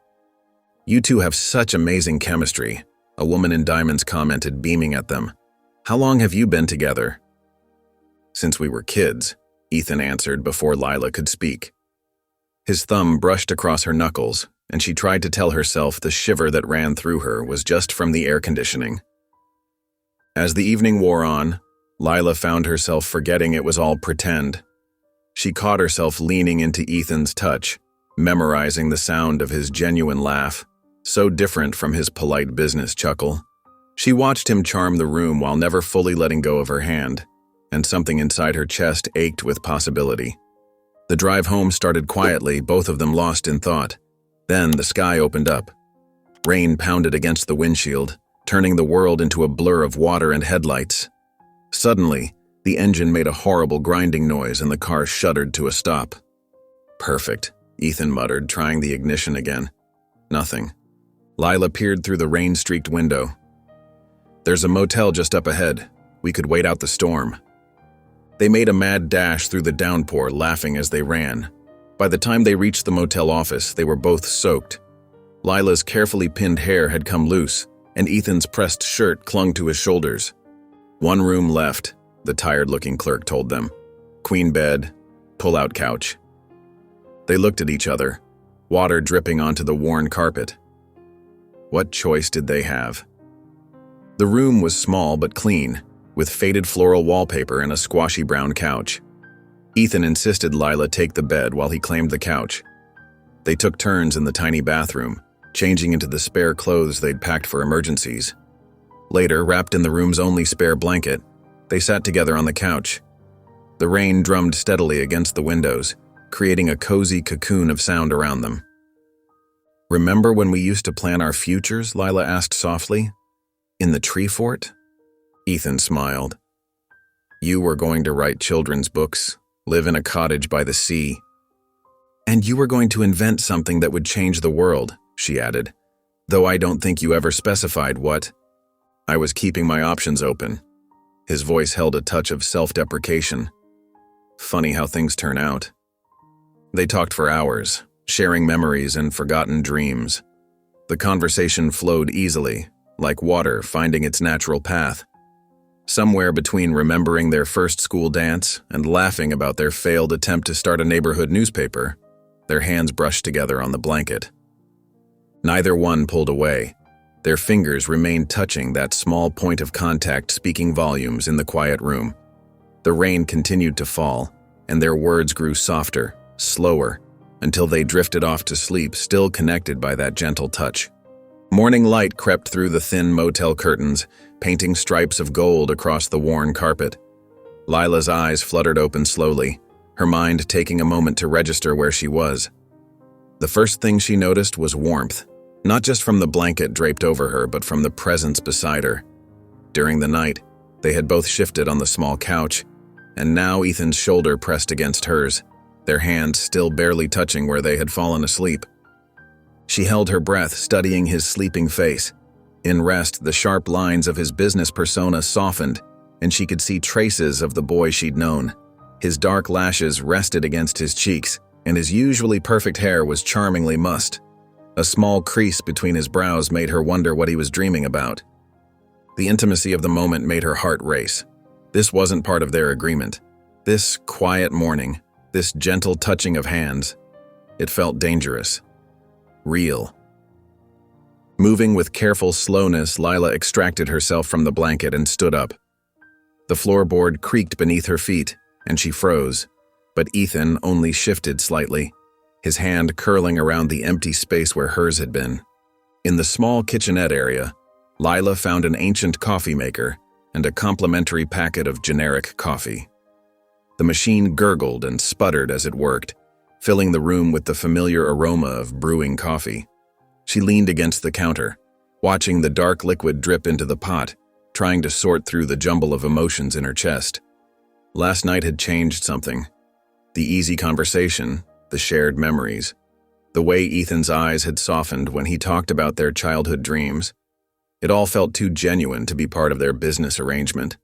"You two have such amazing chemistry," a woman in diamonds commented, beaming at them. "How long have you been together?" "Since we were kids," Ethan answered before Lila could speak. His thumb brushed across her knuckles, and she tried to tell herself the shiver that ran through her was just from the air conditioning. As the evening wore on, Lila found herself forgetting it was all pretend. She caught herself leaning into Ethan's touch, memorizing the sound of his genuine laugh, so different from his polite business chuckle. She watched him charm the room while never fully letting go of her hand, and something inside her chest ached with possibility. The drive home started quietly, both of them lost in thought. Then the sky opened up. Rain pounded against the windshield, turning the world into a blur of water and headlights. Suddenly, the engine made a horrible grinding noise and the car shuddered to a stop. "Perfect," Ethan muttered, trying the ignition again. Nothing. Lila peered through the rain-streaked window. "There's a motel just up ahead. We could wait out the storm." They made a mad dash through the downpour, laughing as they ran. By the time they reached the motel office, they were both soaked. Lila's carefully pinned hair had come loose, and Ethan's pressed shirt clung to his shoulders. "One room left," the tired-looking clerk told them. "Queen bed, pull-out couch." They looked at each other, water dripping onto the worn carpet. What choice did they have? The room was small but clean, with faded floral wallpaper and a squashy brown couch. Ethan insisted Lila take the bed while he claimed the couch. They took turns in the tiny bathroom, changing into the spare clothes they'd packed for emergencies. Later, wrapped in the room's only spare blanket, they sat together on the couch. The rain drummed steadily against the windows, creating a cozy cocoon of sound around them. "Remember when we used to plan our futures?" Lila asked softly. "In the tree fort?" Ethan smiled. "You were going to write children's books, live in a cottage by the sea. And you were going to invent something that would change the world," she added, "though I don't think you ever specified what." "I was keeping my options open." His voice held a touch of self-deprecation. "Funny how things turn out." They talked for hours, sharing memories and forgotten dreams. The conversation flowed easily, like water finding its natural path. Somewhere between remembering their first school dance and laughing about their failed attempt to start a neighborhood newspaper, their hands brushed together on the blanket. Neither one pulled away. Their fingers remained touching that small point of contact, speaking volumes in the quiet room. The rain continued to fall, and their words grew softer, slower, until they drifted off to sleep, still connected by that gentle touch. Morning light crept through the thin motel curtains, painting stripes of gold across the worn carpet. Lila's eyes fluttered open slowly, her mind taking a moment to register where she was. The first thing she noticed was warmth, not just from the blanket draped over her, but from the presence beside her. During the night, they had both shifted on the small couch, and now Ethan's shoulder pressed against hers, their hands still barely touching where they had fallen asleep. She held her breath, studying his sleeping face. In rest, the sharp lines of his business persona softened, and she could see traces of the boy she'd known. His dark lashes rested against his cheeks, and his usually perfect hair was charmingly mussed. A small crease between his brows made her wonder what he was dreaming about. The intimacy of the moment made her heart race. This wasn't part of their agreement. This quiet morning, this gentle touching of hands, it felt dangerous. Real. Moving with careful slowness, Lila extracted herself from the blanket and stood up. The floorboard creaked beneath her feet, and she froze, but Ethan only shifted slightly, his hand curling around the empty space where hers had been. In the small kitchenette area, Lila found an ancient coffee maker and a complimentary packet of generic coffee. The machine gurgled and sputtered as it worked, filling the room with the familiar aroma of brewing coffee. She leaned against the counter, watching the dark liquid drip into the pot, trying to sort through the jumble of emotions in her chest. Last night had changed something. The easy conversation, the shared memories, the way Ethan's eyes had softened when he talked about their childhood dreams. It all felt too genuine to be part of their business arrangement.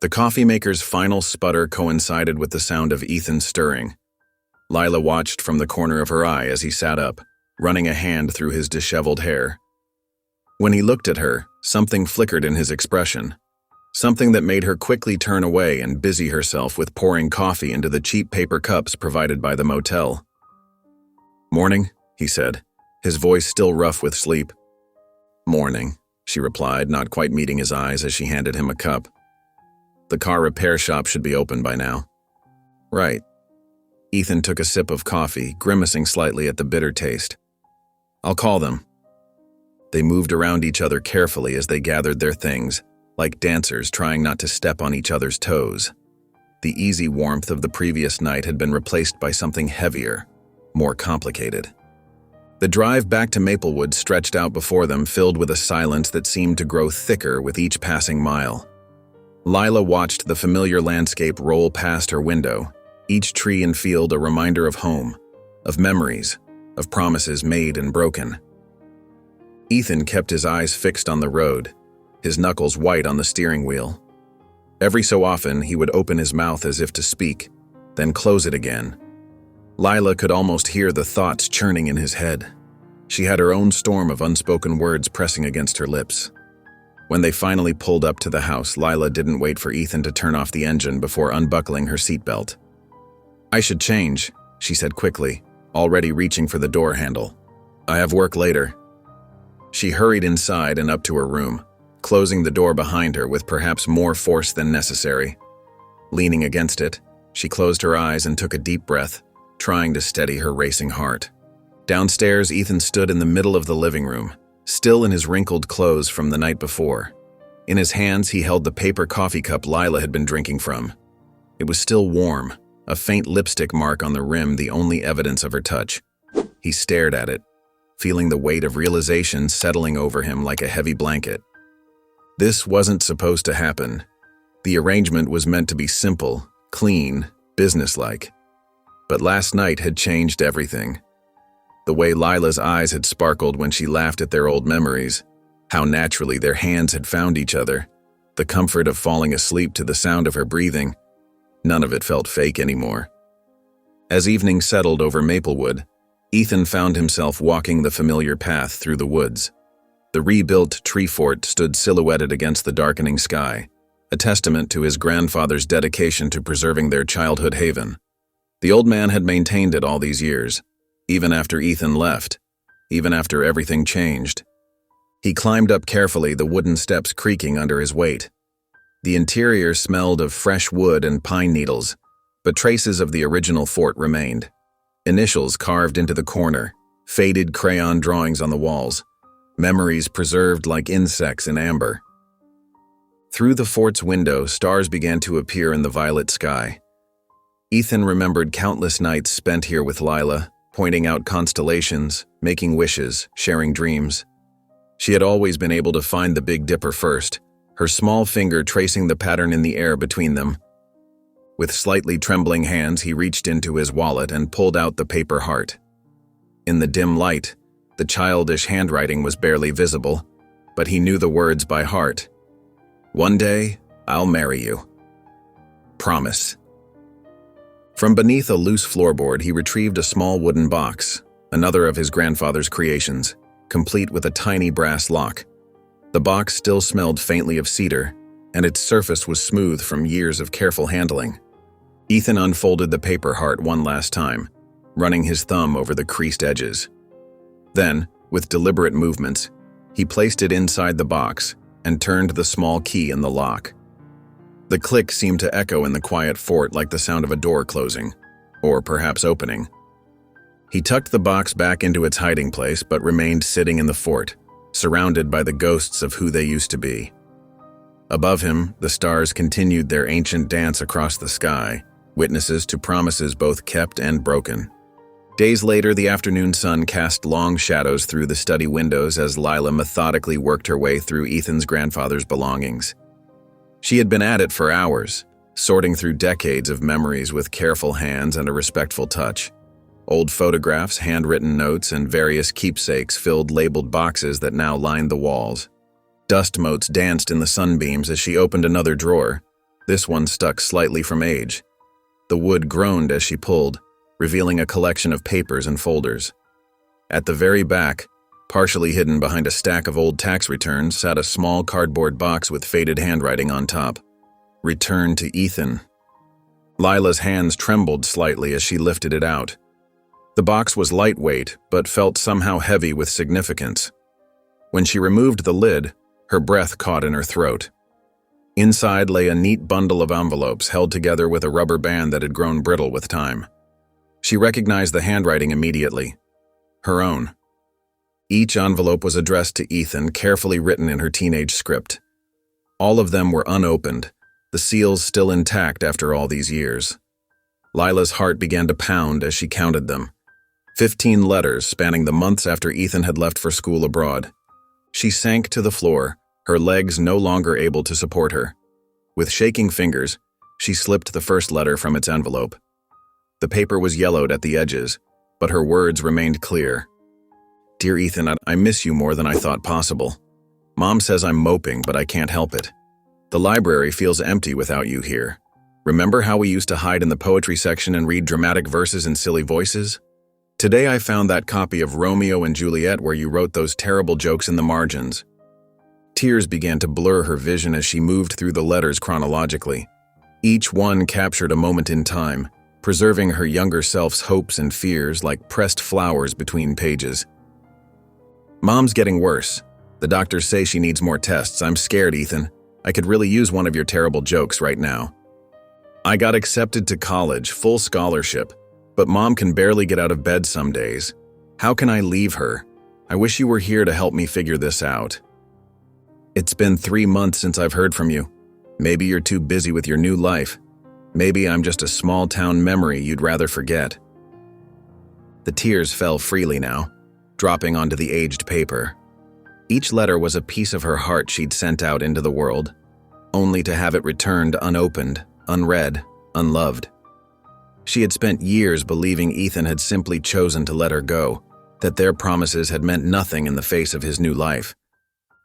The coffee maker's final sputter coincided with the sound of Ethan stirring. Lila watched from the corner of her eye as he sat up, running a hand through his disheveled hair. When he looked at her, something flickered in his expression, something that made her quickly turn away and busy herself with pouring coffee into the cheap paper cups provided by the motel. "Morning," he said, his voice still rough with sleep. "Morning," she replied, not quite meeting his eyes as she handed him a cup. The car repair shop should be open by now. Right. Ethan took a sip of coffee, grimacing slightly at the bitter taste. I'll call them. They moved around each other carefully as they gathered their things, like dancers trying not to step on each other's toes. The easy warmth of the previous night had been replaced by something heavier, more complicated. The drive back to Maplewood stretched out before them, filled with a silence that seemed to grow thicker with each passing mile. Lila watched the familiar landscape roll past her window, each tree and field a reminder of home, of memories, of promises made and broken. Ethan kept his eyes fixed on the road, his knuckles white on the steering wheel. Every so often, he would open his mouth as if to speak, then close it again. Lila could almost hear the thoughts churning in his head. She had her own storm of unspoken words pressing against her lips. When they finally pulled up to the house, Lila didn't wait for Ethan to turn off the engine before unbuckling her seatbelt. I should change, she said quickly, already reaching for the door handle. I have work later. She hurried inside and up to her room, closing the door behind her with perhaps more force than necessary. Leaning against it, she closed her eyes and took a deep breath, trying to steady her racing heart. Downstairs, Ethan stood in the middle of the living room, still in his wrinkled clothes from the night before. In his hands, he held the paper coffee cup Lila had been drinking from. It was still warm, a faint lipstick mark on the rim the only evidence of her touch. He stared at it, feeling the weight of realization settling over him like a heavy blanket. This wasn't supposed to happen. The arrangement was meant to be simple, clean, businesslike. But last night had changed everything. The way Lila's eyes had sparkled when she laughed at their old memories, how naturally their hands had found each other, the comfort of falling asleep to the sound of her breathing. None of it felt fake anymore. As evening settled over Maplewood, Ethan found himself walking the familiar path through the woods. The rebuilt tree fort stood silhouetted against the darkening sky, a testament to his grandfather's dedication to preserving their childhood haven. The old man had maintained it all these years, even after Ethan left, even after everything changed. He climbed up carefully, the wooden steps creaking under his weight. The interior smelled of fresh wood and pine needles, but traces of the original fort remained. Initials carved into the corner, faded crayon drawings on the walls, memories preserved like insects in amber. Through the fort's window, stars began to appear in the violet sky. Ethan remembered countless nights spent here with Lila, pointing out constellations, making wishes, sharing dreams. She had always been able to find the Big Dipper first, her small finger tracing the pattern in the air between them. With slightly trembling hands, he reached into his wallet and pulled out the paper heart. In the dim light, the childish handwriting was barely visible, but he knew the words by heart. One day, I'll marry you. Promise. From beneath a loose floorboard, he retrieved a small wooden box, another of his grandfather's creations, complete with a tiny brass lock. The box still smelled faintly of cedar, and its surface was smooth from years of careful handling. Ethan unfolded the paper heart one last time, running his thumb over the creased edges. Then, with deliberate movements, he placed it inside the box and turned the small key in the lock. The click seemed to echo in the quiet fort like the sound of a door closing, or perhaps opening. He tucked the box back into its hiding place but remained sitting in the fort, surrounded by the ghosts of who they used to be. Above him, the stars continued their ancient dance across the sky, witnesses to promises both kept and broken. Days later, the afternoon sun cast long shadows through the study windows as Lila methodically worked her way through Ethan's grandfather's belongings. She had been at it for hours, sorting through decades of memories with careful hands and a respectful touch. Old photographs, handwritten notes, and various keepsakes filled labeled boxes that now lined the walls. Dust motes danced in the sunbeams as she opened another drawer, this one stuck slightly from age. The wood groaned as she pulled, revealing a collection of papers and folders. At the very back, partially hidden behind a stack of old tax returns, sat a small cardboard box with faded handwriting on top. Return to Ethan. Lila's hands trembled slightly as she lifted it out. The box was lightweight, but felt somehow heavy with significance. When she removed the lid, her breath caught in her throat. Inside lay a neat bundle of envelopes held together with a rubber band that had grown brittle with time. She recognized the handwriting immediately. Her own. Each envelope was addressed to Ethan, carefully written in her teenage script. All of them were unopened, the seals still intact after all these years. Lila's heart began to pound as she counted them. 15 letters spanning the months after Ethan had left for school abroad. She sank to the floor, her legs no longer able to support her. With shaking fingers, she slipped the first letter from its envelope. The paper was yellowed at the edges, but her words remained clear. "Dear Ethan, I miss you more than I thought possible. Mom says I'm moping, but I can't help it. The library feels empty without you here. Remember how we used to hide in the poetry section and read dramatic verses in silly voices? Today I found that copy of Romeo and Juliet where you wrote those terrible jokes in the margins." Tears began to blur her vision as she moved through the letters chronologically. Each one captured a moment in time, preserving her younger self's hopes and fears like pressed flowers between pages. "Mom's getting worse. The doctors say she needs more tests. I'm scared, Ethan. I could really use one of your terrible jokes right now. I got accepted to college, full scholarship, but Mom can barely get out of bed some days. How can I leave her? I wish you were here to help me figure this out. It's been 3 months since I've heard from you. Maybe you're too busy with your new life. Maybe I'm just a small-town memory you'd rather forget." The tears fell freely now, dropping onto the aged paper. Each letter was a piece of her heart she'd sent out into the world, only to have it returned unopened, unread, unloved. She had spent years believing Ethan had simply chosen to let her go, that their promises had meant nothing in the face of his new life.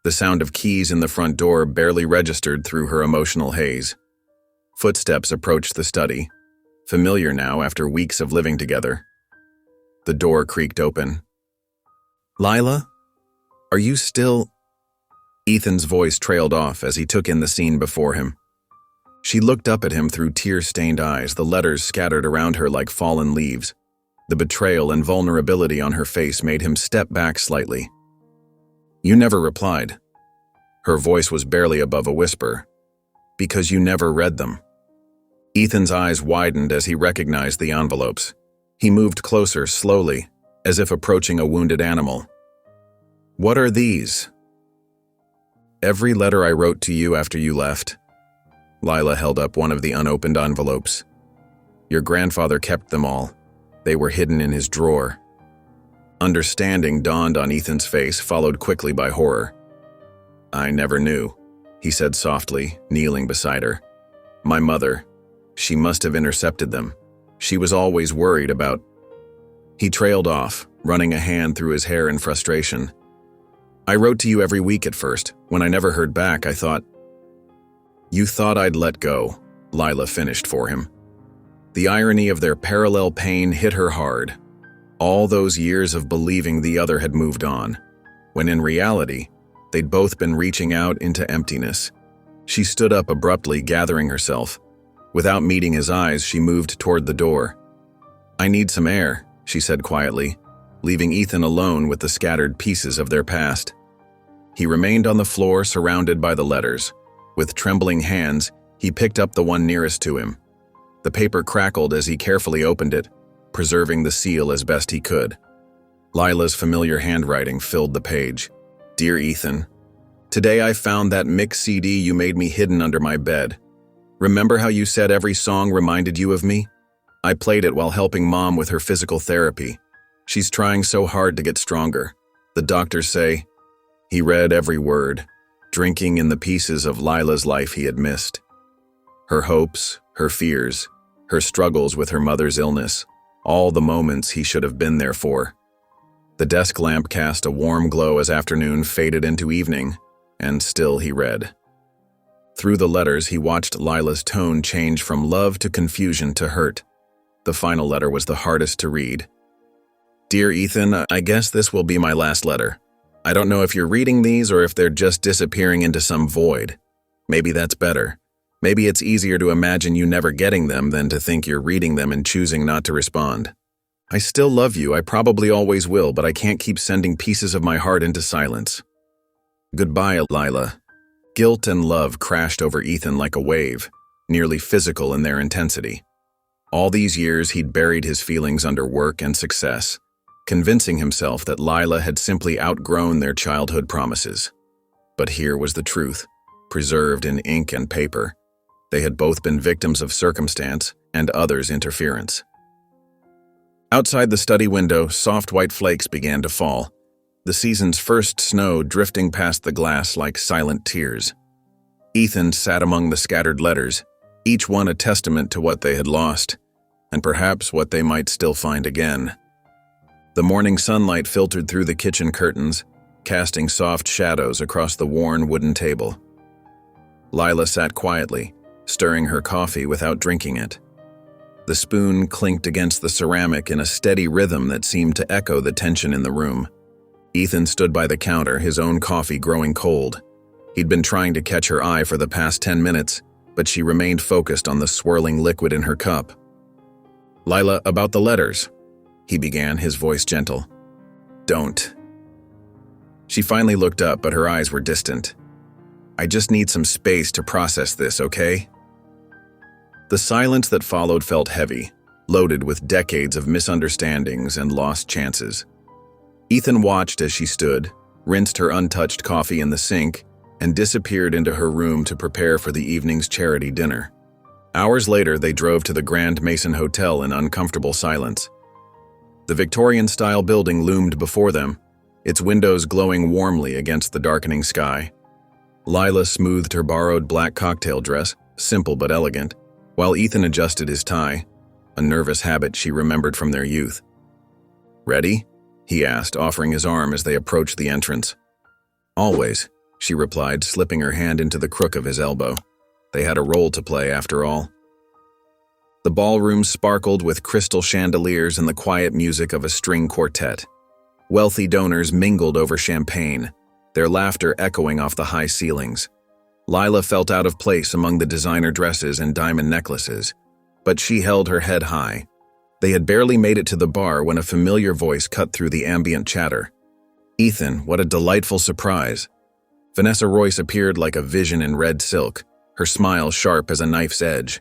The sound of keys in the front door barely registered through her emotional haze. Footsteps approached the study, familiar now after weeks of living together. The door creaked open. "Lila? Are you still—" Ethan's voice trailed off as he took in the scene before him. She looked up at him through tear-stained eyes, the letters scattered around her like fallen leaves. The betrayal and vulnerability on her face made him step back slightly. "You never replied." Her voice was barely above a whisper. "Because you never read them." Ethan's eyes widened as he recognized the envelopes. He moved closer, slowly, as if approaching a wounded animal. "What are these?" "Every letter I wrote to you after you left." Lila held up one of the unopened envelopes. "Your grandfather kept them all. They were hidden in his drawer." Understanding dawned on Ethan's face, followed quickly by horror. "I never knew," he said softly, kneeling beside her. "My mother. She must have intercepted them. She was always worried about—" He trailed off, running a hand through his hair in frustration. "I wrote to you every week at first. When I never heard back, I thought—" "You thought I'd let go," Lila finished for him. The irony of their parallel pain hit her hard. All those years of believing the other had moved on, when in reality, they'd both been reaching out into emptiness. She stood up abruptly, gathering herself. Without meeting his eyes, she moved toward the door. "I need some air," she said quietly, leaving Ethan alone with the scattered pieces of their past. He remained on the floor, surrounded by the letters. With trembling hands, he picked up the one nearest to him. The paper crackled as he carefully opened it, preserving the seal as best he could. Lila's familiar handwriting filled the page. "Dear Ethan, today I found that mix CD you made me hidden under my bed. Remember how you said every song reminded you of me? I played it while helping Mom with her physical therapy. She's trying so hard to get stronger. The doctors say—" He read every word, drinking in the pieces of Lila's life he had missed. Her hopes, her fears, her struggles with her mother's illness, all the moments he should have been there for. The desk lamp cast a warm glow as afternoon faded into evening, and still he read. Through the letters, he watched Lila's tone change from love to confusion to hurt. The final letter was the hardest to read. "Dear Ethan, I guess this will be my last letter. I don't know if you're reading these or if they're just disappearing into some void. Maybe that's better. Maybe it's easier to imagine you never getting them than to think you're reading them and choosing not to respond. I still love you, I probably always will, but I can't keep sending pieces of my heart into silence. Goodbye, Lila. Guilt and love crashed over Ethan like a wave, nearly physical in their intensity. All these years he'd buried his feelings under work and success, convincing himself that Lila had simply outgrown their childhood promises. But here was the truth, preserved in ink and paper. They had both been victims of circumstance and others' interference. Outside the study window, soft white flakes began to fall, the season's first snow drifting past the glass like silent tears. Ethan sat among the scattered letters, each one a testament to what they had lost, and perhaps what they might still find again. The morning sunlight filtered through the kitchen curtains, casting soft shadows across the worn wooden table. Lila sat quietly, stirring her coffee without drinking it. The spoon clinked against the ceramic in a steady rhythm that seemed to echo the tension in the room. Ethan stood by the counter, his own coffee growing cold. He'd been trying to catch her eye for the past 10 minutes, but she remained focused on the swirling liquid in her cup. "Lila, about the letters," he began, his voice gentle. "Don't." She finally looked up, but her eyes were distant. "I just need some space to process this, okay?" The silence that followed felt heavy, loaded with decades of misunderstandings and lost chances. Ethan watched as she stood, rinsed her untouched coffee in the sink, and disappeared into her room to prepare for the evening's charity dinner. Hours later, they drove to the Grand Mason Hotel in uncomfortable silence. The Victorian-style building loomed before them, its windows glowing warmly against the darkening sky. Lila smoothed her borrowed black cocktail dress, simple but elegant, while Ethan adjusted his tie, a nervous habit she remembered from their youth. "Ready?" he asked, offering his arm as they approached the entrance. "Always," she replied, slipping her hand into the crook of his elbow. They had a role to play, after all. The ballroom sparkled with crystal chandeliers and the quiet music of a string quartet. Wealthy donors mingled over champagne, their laughter echoing off the high ceilings. Lila felt out of place among the designer dresses and diamond necklaces, but she held her head high. They had barely made it to the bar when a familiar voice cut through the ambient chatter. "Ethan, what a delightful surprise." Vanessa Royce appeared like a vision in red silk, her smile sharp as a knife's edge.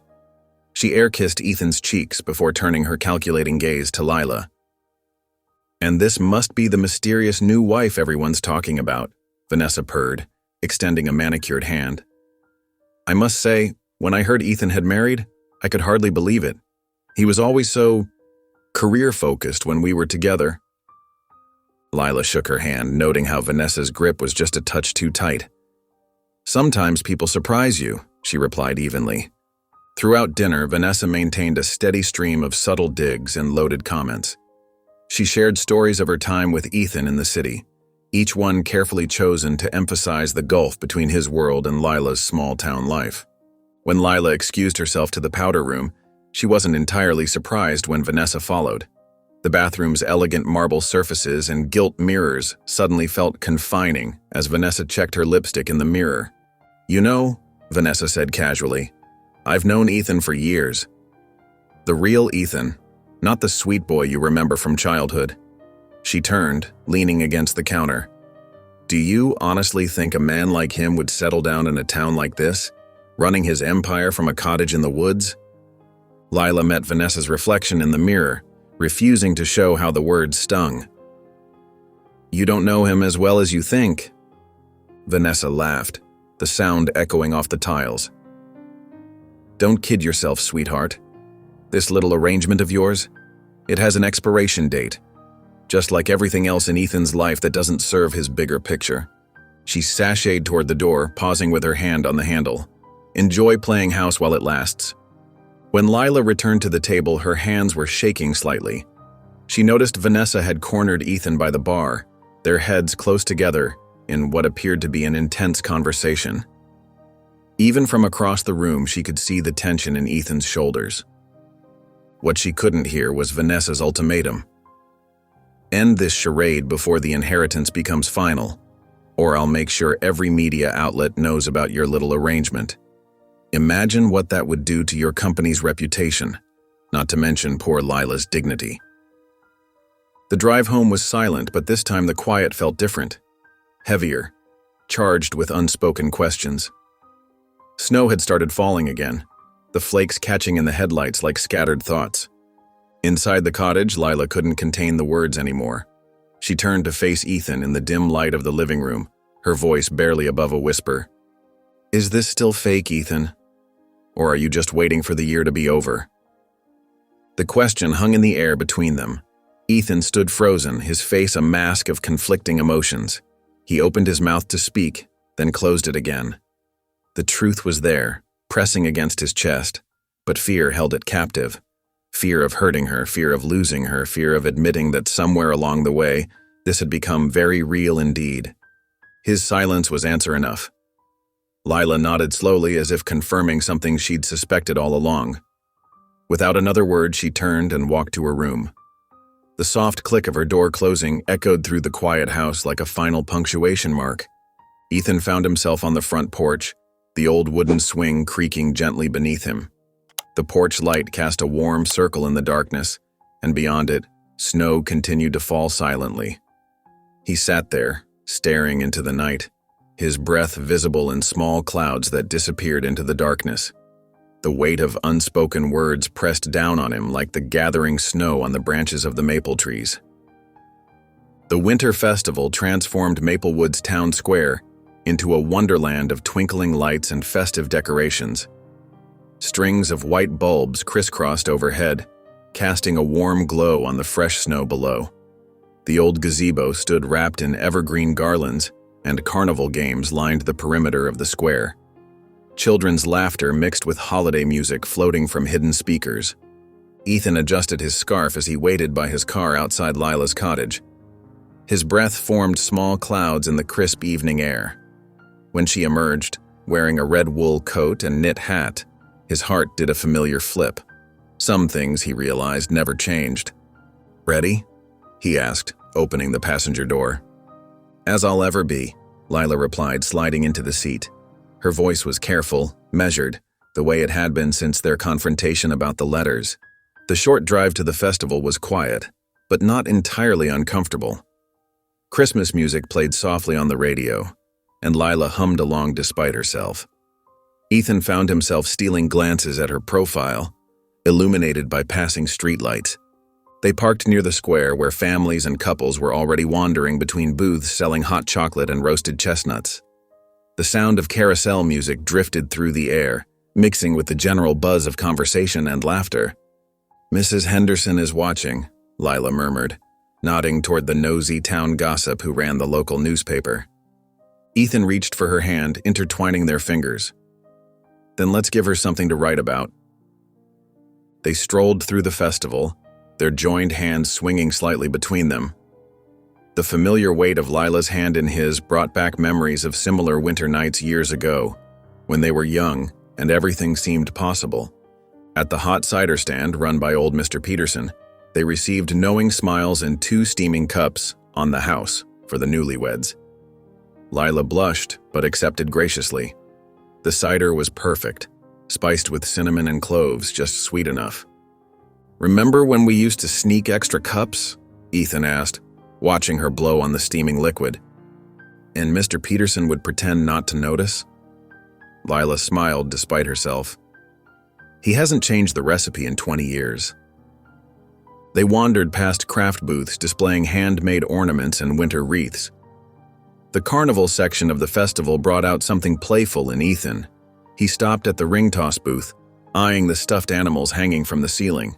She air-kissed Ethan's cheeks before turning her calculating gaze to Lila. "And this must be the mysterious new wife everyone's talking about," Vanessa purred, extending a manicured hand. "I must say, when I heard Ethan had married, I could hardly believe it. He was always so career-focused when we were together." Lila shook her hand, noting how Vanessa's grip was just a touch too tight. "Sometimes people surprise you," she replied evenly. Throughout dinner, Vanessa maintained a steady stream of subtle digs and loaded comments. She shared stories of her time with Ethan in the city, each one carefully chosen to emphasize the gulf between his world and Lila's small-town life. When Lila excused herself to the powder room, she wasn't entirely surprised when Vanessa followed. The bathroom's elegant marble surfaces and gilt mirrors suddenly felt confining as Vanessa checked her lipstick in the mirror. "You know," Vanessa said casually, "I've known Ethan for years. The real Ethan, not the sweet boy you remember from childhood." She turned, leaning against the counter. "Do you honestly think a man like him would settle down in a town like this, running his empire from a cottage in the woods?" Lila met Vanessa's reflection in the mirror, refusing to show how the words stung. "You don't know him as well as you think." Vanessa laughed, the sound echoing off the tiles. "Don't kid yourself, sweetheart. This little arrangement of yours, it has an expiration date, just like everything else in Ethan's life that doesn't serve his bigger picture." She sashayed toward the door, pausing with her hand on the handle. "Enjoy playing house while it lasts." When Lila returned to the table, her hands were shaking slightly. She noticed Vanessa had cornered Ethan by the bar, their heads close together in what appeared to be an intense conversation. Even from across the room, she could see the tension in Ethan's shoulders. What she couldn't hear was Vanessa's ultimatum. "End this charade before the inheritance becomes final, or I'll make sure every media outlet knows about your little arrangement. Imagine what that would do to your company's reputation, not to mention poor Lila's dignity." The drive home was silent, but this time the quiet felt different, heavier. charged with unspoken questions. Snow had started falling again, the flakes catching in the headlights like scattered thoughts. Inside the cottage, Lila couldn't contain the words anymore. She turned to face Ethan in the dim light of the living room, her voice barely above a whisper. "Is this still fake, Ethan? Or are you just waiting for the year to be over?" The question hung in the air between them. Ethan stood frozen, his face a mask of conflicting emotions. He opened his mouth to speak, then closed it again. The truth was there, pressing against his chest, but fear held it captive. Fear of hurting her, fear of losing her, fear of admitting that somewhere along the way, this had become very real indeed. His silence was answer enough. Lila nodded slowly as if confirming something she'd suspected all along. Without another word, she turned and walked to her room. The soft click of her door closing echoed through the quiet house like a final punctuation mark. Ethan found himself on the front porch, the old wooden swing creaking gently beneath him. The porch light cast a warm circle in the darkness, and beyond it, snow continued to fall silently. He sat there, staring into the night, his breath visible in small clouds that disappeared into the darkness. The weight of unspoken words pressed down on him like the gathering snow on the branches of the maple trees. The winter festival transformed Maplewood's town square into a wonderland of twinkling lights and festive decorations. Strings of white bulbs crisscrossed overhead, casting a warm glow on the fresh snow below. The old gazebo stood wrapped in evergreen garlands, and carnival games lined the perimeter of the square. Children's laughter mixed with holiday music floating from hidden speakers. Ethan adjusted his scarf as he waited by his car outside Lila's cottage. His breath formed small clouds in the crisp evening air. When she emerged, wearing a red wool coat and knit hat, his heart did a familiar flip. Some things, he realized, never changed. "Ready?" he asked, opening the passenger door. "As I'll ever be," Lila replied, sliding into the seat. Her voice was careful, measured, the way it had been since their confrontation about the letters. The short drive to the festival was quiet, but not entirely uncomfortable. Christmas music played softly on the radio, and Lila hummed along despite herself. Ethan found himself stealing glances at her profile, illuminated by passing streetlights. They parked near the square where families and couples were already wandering between booths selling hot chocolate and roasted chestnuts. The sound of carousel music drifted through the air, mixing with the general buzz of conversation and laughter. "Mrs. Henderson is watching," Lila murmured, nodding toward the nosy town gossip who ran the local newspaper. Ethan reached for her hand, intertwining their fingers. "Then let's give her something to write about." They strolled through the festival, their joined hands swinging slightly between them. The familiar weight of Lila's hand in his brought back memories of similar winter nights years ago, when they were young and everything seemed possible. At the hot cider stand run by old Mr. Peterson, they received knowing smiles and 2 steaming cups on the house for the newlyweds. Lila blushed, but accepted graciously. The cider was perfect, spiced with cinnamon and cloves, just sweet enough. "Remember when we used to sneak extra cups?" Ethan asked, watching her blow on the steaming liquid. "And Mr. Peterson would pretend not to notice?" Lila smiled despite herself. "He hasn't changed the recipe in 20 years. They wandered past craft booths displaying handmade ornaments and winter wreaths. The carnival section of the festival brought out something playful in Ethan. He stopped at the ring toss booth, eyeing the stuffed animals hanging from the ceiling.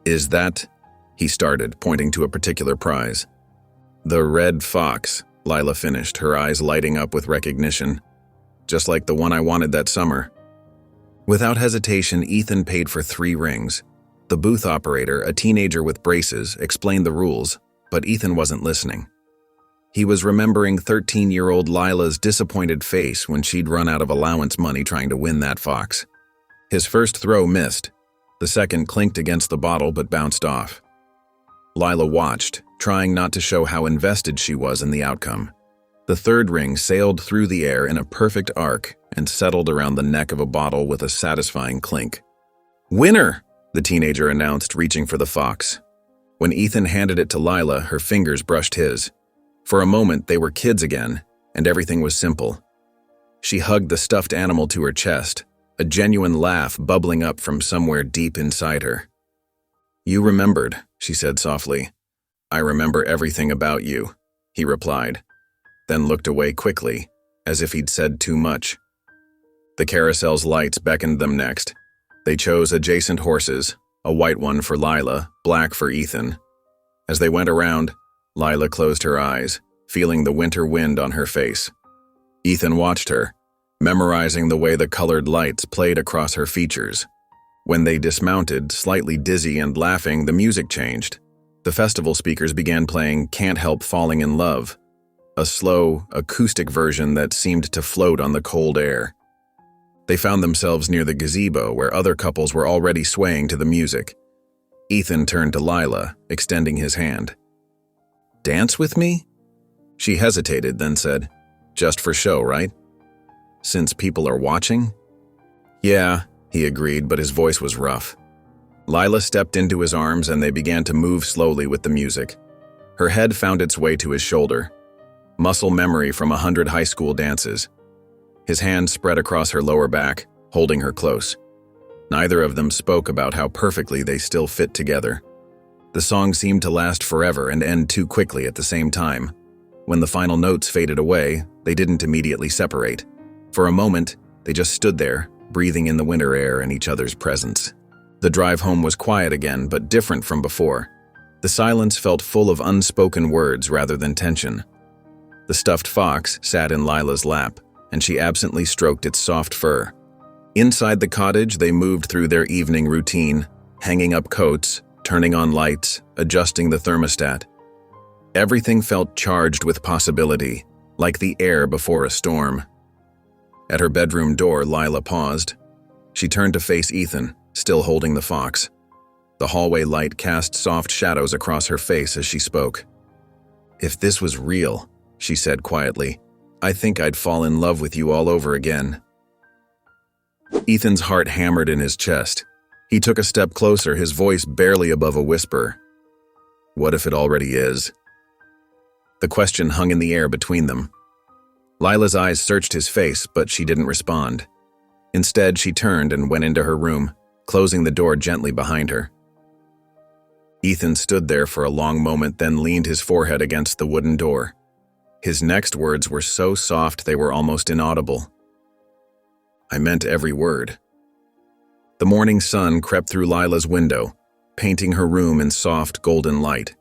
"Is that?" he started, pointing to a particular prize. "The red fox," Lila finished, her eyes lighting up with recognition. "Just like the one I wanted that summer." Without hesitation, Ethan paid for 3 rings. The booth operator, a teenager with braces, explained the rules, but Ethan wasn't listening. He was remembering 13-year-old Lila's disappointed face when she'd run out of allowance money trying to win that fox. His first throw missed. The second clinked against the bottle but bounced off. Lila watched, trying not to show how invested she was in the outcome. The third ring sailed through the air in a perfect arc and settled around the neck of a bottle with a satisfying clink. "Winner!" the teenager announced, reaching for the fox. When Ethan handed it to Lila, her fingers brushed his. For a moment, they were kids again, and everything was simple. She hugged the stuffed animal to her chest, a genuine laugh bubbling up from somewhere deep inside her. "You remembered," she said softly. "I remember everything about you," he replied, then looked away quickly, as if he'd said too much. The carousel's lights beckoned them next. They chose adjacent horses, a white one for Lila, black for Ethan. As they went around, Lila closed her eyes, feeling the winter wind on her face. Ethan watched her, memorizing the way the colored lights played across her features. When they dismounted, slightly dizzy and laughing, the music changed. The festival speakers began playing "Can't Help Falling in Love," a slow, acoustic version that seemed to float on the cold air. They found themselves near the gazebo where other couples were already swaying to the music. Ethan turned to Lila, extending his hand. "Dance with me?" She hesitated, then said, "Just for show, right? Since people are watching?" "Yeah," he agreed, but his voice was rough. Lila stepped into his arms and they began to move slowly with the music. Her head found its way to his shoulder. Muscle memory from 100 high school dances. His hand spread across her lower back, holding her close. Neither of them spoke about how perfectly they still fit together. The song seemed to last forever and end too quickly at the same time. When the final notes faded away, they didn't immediately separate. For a moment, they just stood there, breathing in the winter air and each other's presence. The drive home was quiet again, but different from before. The silence felt full of unspoken words rather than tension. The stuffed fox sat in Lila's lap, and she absently stroked its soft fur. Inside the cottage, they moved through their evening routine, hanging up coats, turning on lights, adjusting the thermostat. Everything felt charged with possibility, like the air before a storm. At her bedroom door, Lila paused. She turned to face Ethan, still holding the fox. The hallway light cast soft shadows across her face as she spoke. "If this was real," she said quietly, "I think I'd fall in love with you all over again." Ethan's heart hammered in his chest. He took a step closer, his voice barely above a whisper. "What if it already is?" The question hung in the air between them. Lila's eyes searched his face, but she didn't respond. Instead, she turned and went into her room, closing the door gently behind her. Ethan stood there for a long moment, then leaned his forehead against the wooden door. His next words were so soft they were almost inaudible. "I meant every word." The morning sun crept through Lila's window, painting her room in soft golden light.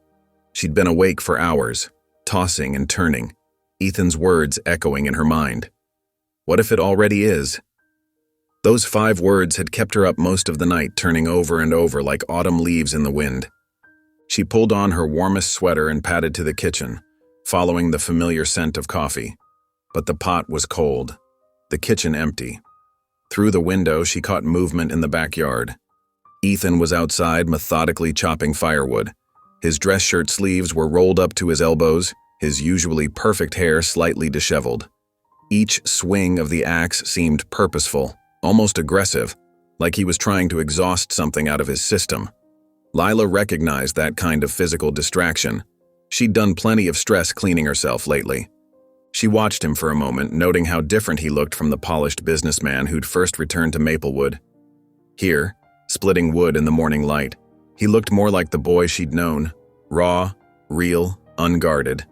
She'd been awake for hours, tossing and turning, Ethan's words echoing in her mind. What if it already is? Those 5 words had kept her up most of the night, turning over and over like autumn leaves in the wind. She pulled on her warmest sweater and padded to the kitchen, following the familiar scent of coffee. But the pot was cold, the kitchen empty. Through the window, she caught movement in the backyard. Ethan was outside, methodically chopping firewood. His dress shirt sleeves were rolled up to his elbows, his usually perfect hair slightly disheveled. Each swing of the axe seemed purposeful, almost aggressive, like he was trying to exhaust something out of his system. Lila recognized that kind of physical distraction. She'd done plenty of stress cleaning herself lately. She watched him for a moment, noting how different he looked from the polished businessman who'd first returned to Maplewood. Here, splitting wood in the morning light, he looked more like the boy she'd known, raw, real, unguarded.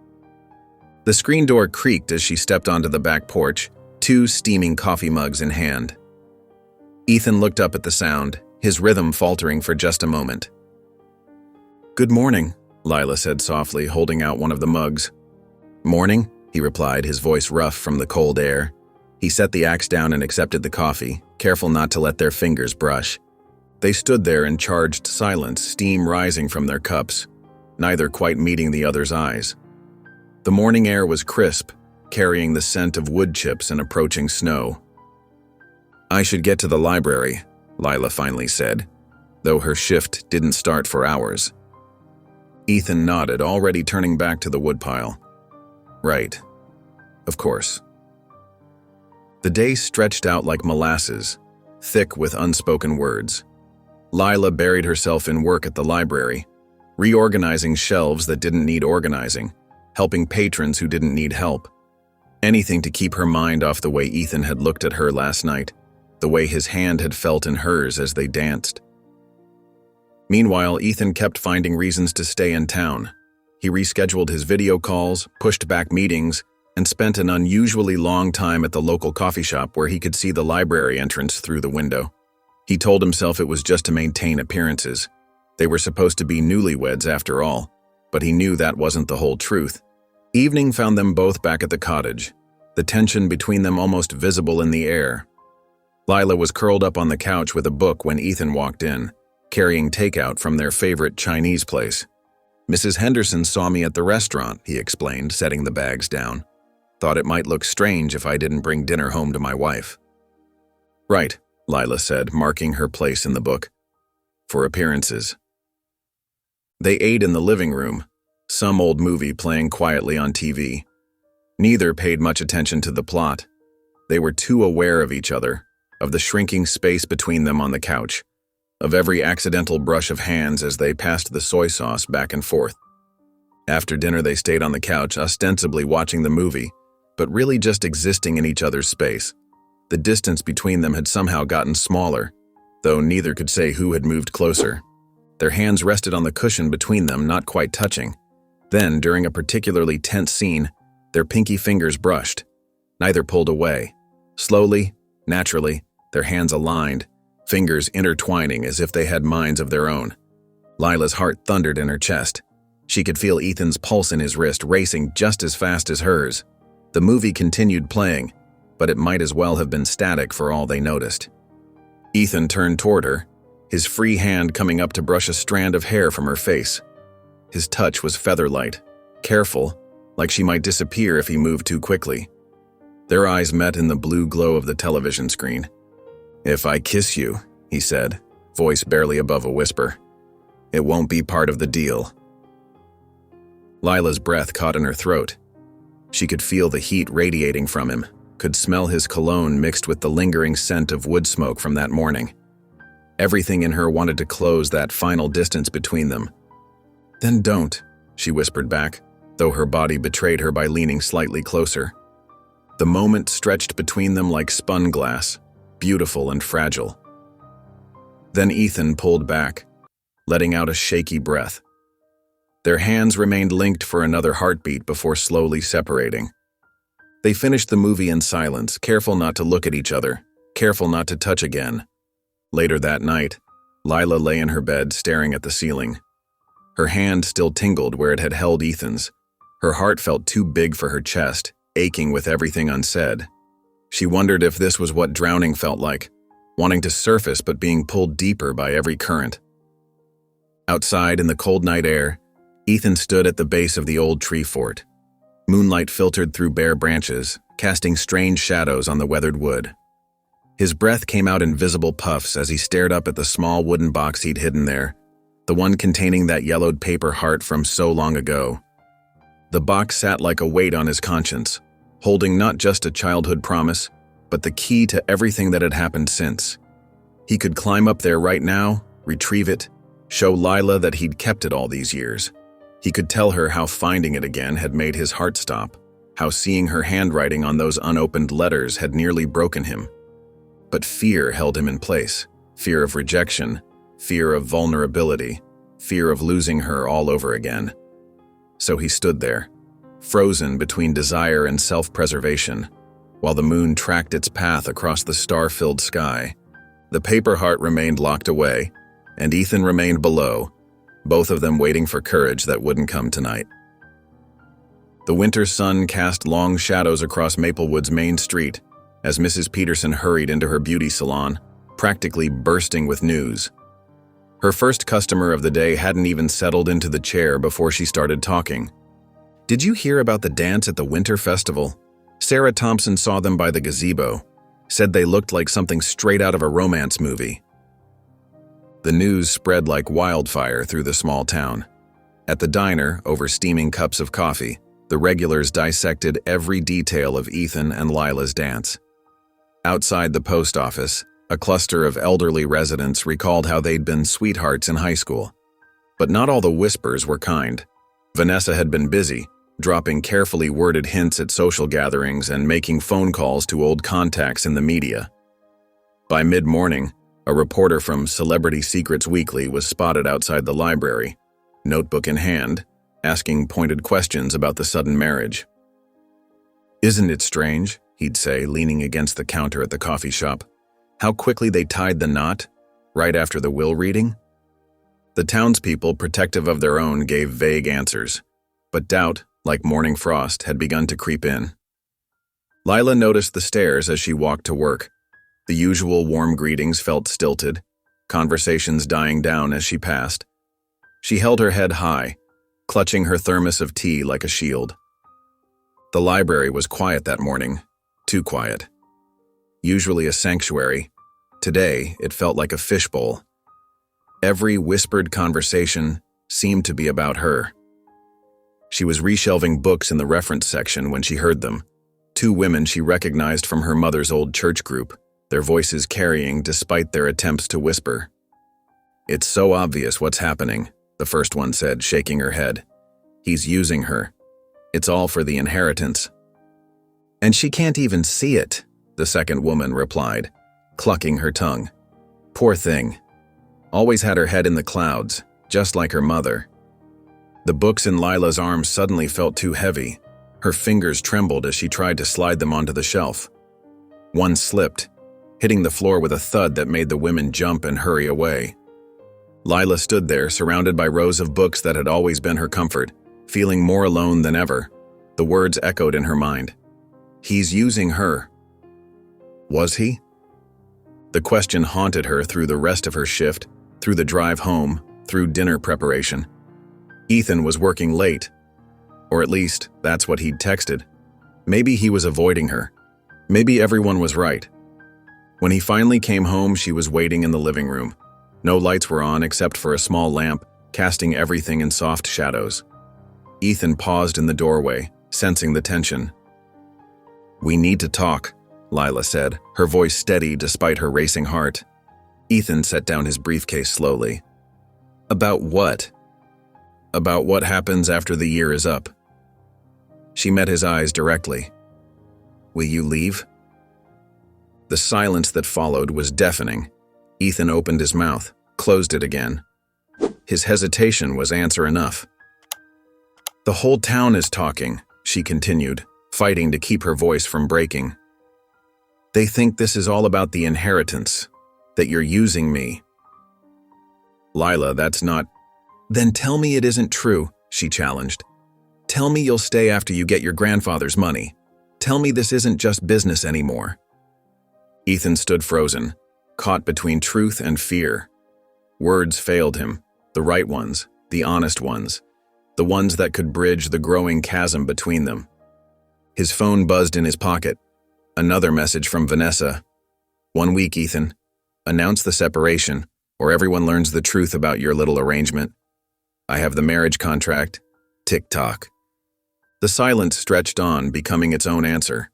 The screen door creaked as she stepped onto the back porch, 2 steaming coffee mugs in hand. Ethan looked up at the sound, his rhythm faltering for just a moment. "Good morning," Lila said softly, holding out one of the mugs. "Morning," he replied, his voice rough from the cold air. He set the axe down and accepted the coffee, careful not to let their fingers brush. They stood there in charged silence, steam rising from their cups, neither quite meeting the other's eyes. The morning air was crisp, carrying the scent of wood chips and approaching snow. "I should get to the library," Lila finally said, though her shift didn't start for hours. Ethan nodded, already turning back to the woodpile. "Right. Of course." The day stretched out like molasses, thick with unspoken words. Lila buried herself in work at the library, reorganizing shelves that didn't need organizing, helping patrons who didn't need help. Anything to keep her mind off the way Ethan had looked at her last night, the way his hand had felt in hers as they danced. Meanwhile, Ethan kept finding reasons to stay in town. He rescheduled his video calls, pushed back meetings, and spent an unusually long time at the local coffee shop where he could see the library entrance through the window. He told himself it was just to maintain appearances. They were supposed to be newlyweds after all, but he knew that wasn't the whole truth. Evening found them both back at the cottage, the tension between them almost visible in the air. Lila was curled up on the couch with a book when Ethan walked in, carrying takeout from their favorite Chinese place. "Mrs. Henderson saw me at the restaurant," he explained, setting the bags down. "Thought it might look strange if I didn't bring dinner home to my wife." "Right," Lila said, marking her place in the book. "For appearances." They ate in the living room, some old movie playing quietly on TV. Neither paid much attention to the plot. They were too aware of each other, of the shrinking space between them on the couch, of every accidental brush of hands as they passed the soy sauce back and forth. After dinner, they stayed on the couch, ostensibly watching the movie, but really just existing in each other's space. The distance between them had somehow gotten smaller, though neither could say who had moved closer. Their hands rested on the cushion between them, not quite touching. Then, during a particularly tense scene, their pinky fingers brushed. Neither pulled away. Slowly, naturally, their hands aligned, fingers intertwining as if they had minds of their own. Lila's heart thundered in her chest. She could feel Ethan's pulse in his wrist racing just as fast as hers. The movie continued playing, but it might as well have been static for all they noticed. Ethan turned toward her, his free hand coming up to brush a strand of hair from her face. His touch was feather-light, careful, like she might disappear if he moved too quickly. Their eyes met in the blue glow of the television screen. "If I kiss you," he said, voice barely above a whisper, "it won't be part of the deal." Lila's breath caught in her throat. She could feel the heat radiating from him, could smell his cologne mixed with the lingering scent of wood smoke from that morning. Everything in her wanted to close that final distance between them. "Then don't," she whispered back, though her body betrayed her by leaning slightly closer. The moment stretched between them like spun glass, beautiful and fragile. Then Ethan pulled back, letting out a shaky breath. Their hands remained linked for another heartbeat before slowly separating. They finished the movie in silence, careful not to look at each other, careful not to touch again. Later that night, Lila lay in her bed staring at the ceiling. Her hand still tingled where it had held Ethan's. Her heart felt too big for her chest, aching with everything unsaid. She wondered if this was what drowning felt like, wanting to surface but being pulled deeper by every current. Outside in the cold night air, Ethan stood at the base of the old tree fort. Moonlight filtered through bare branches, casting strange shadows on the weathered wood. His breath came out in visible puffs as he stared up at the small wooden box he'd hidden there, the one containing that yellowed paper heart from so long ago. The box sat like a weight on his conscience, holding not just a childhood promise, but the key to everything that had happened since. He could climb up there right now, retrieve it, show Lila that he'd kept it all these years. He could tell her how finding it again had made his heart stop, how seeing her handwriting on those unopened letters had nearly broken him. But fear held him in place, fear of rejection, fear of vulnerability, fear of losing her all over again. So he stood there, frozen between desire and self-preservation, while the moon tracked its path across the star-filled sky. The paper heart remained locked away, and Ethan remained below, both of them waiting for courage that wouldn't come tonight. The winter sun cast long shadows across Maplewood's main street as Mrs. Peterson hurried into her beauty salon, practically bursting with news. Her first customer of the day hadn't even settled into the chair before she started talking. "Did you hear about the dance at the Winter Festival? Sarah Thompson saw them by the gazebo, said they looked like something straight out of a romance movie." The news spread like wildfire through the small town. At the diner, over steaming cups of coffee, the regulars dissected every detail of Ethan and Lila's dance. Outside the post office, a cluster of elderly residents recalled how they'd been sweethearts in high school. But not all the whispers were kind. Vanessa had been busy, dropping carefully worded hints at social gatherings and making phone calls to old contacts in the media. By mid-morning, a reporter from Celebrity Secrets Weekly was spotted outside the library, notebook in hand, asking pointed questions about the sudden marriage. "Isn't it strange," he'd say, leaning against the counter at the coffee shop, "how quickly they tied the knot, right after the will reading?" The townspeople, protective of their own, gave vague answers, but doubt, like morning frost, had begun to creep in. Lila noticed the stares as she walked to work. The usual warm greetings felt stilted, conversations dying down as she passed. She held her head high, clutching her thermos of tea like a shield. The library was quiet that morning, too quiet. Usually a sanctuary, today it felt like a fishbowl. Every whispered conversation seemed to be about her. She was reshelving books in the reference section when she heard them. Two women she recognized from her mother's old church group, their voices carrying despite their attempts to whisper. "It's so obvious what's happening," the first one said, shaking her head. "He's using her. It's all for the inheritance." "And she can't even see it," the second woman replied, clucking her tongue. "Poor thing. Always had her head in the clouds, just like her mother." The books in Lila's arms suddenly felt too heavy. Her fingers trembled as she tried to slide them onto the shelf. One slipped, hitting the floor with a thud that made the women jump and hurry away. Lila stood there, surrounded by rows of books that had always been her comfort, feeling more alone than ever. The words echoed in her mind. "He's using her." Was he? The question haunted her through the rest of her shift, through the drive home, through dinner preparation. Ethan was working late, or at least that's what he'd texted. Maybe he was avoiding her. Maybe everyone was right. When he finally came home, she was waiting in the living room. No lights were on except for a small lamp, casting everything in soft shadows. Ethan paused in the doorway, sensing the tension. "We need to talk," Lila said, her voice steady despite her racing heart. Ethan set down his briefcase slowly. "About what?" "About what happens after the year is up." She met his eyes directly. "Will you leave?" The silence that followed was deafening. Ethan opened his mouth, closed it again. His hesitation was answer enough. "The whole town is talking," she continued, fighting to keep her voice from breaking. "They think this is all about the inheritance, that you're using me." "Lila, that's not—" "Then tell me it isn't true," she challenged. "Tell me you'll stay after you get your grandfather's money. Tell me this isn't just business anymore." Ethan stood frozen, caught between truth and fear. Words failed him, the right ones, the honest ones, the ones that could bridge the growing chasm between them. His phone buzzed in his pocket. Another message from Vanessa. "1 week, Ethan. Announce the separation, or everyone learns the truth about your little arrangement. I have the marriage contract. Tick-tock." The silence stretched on, becoming its own answer.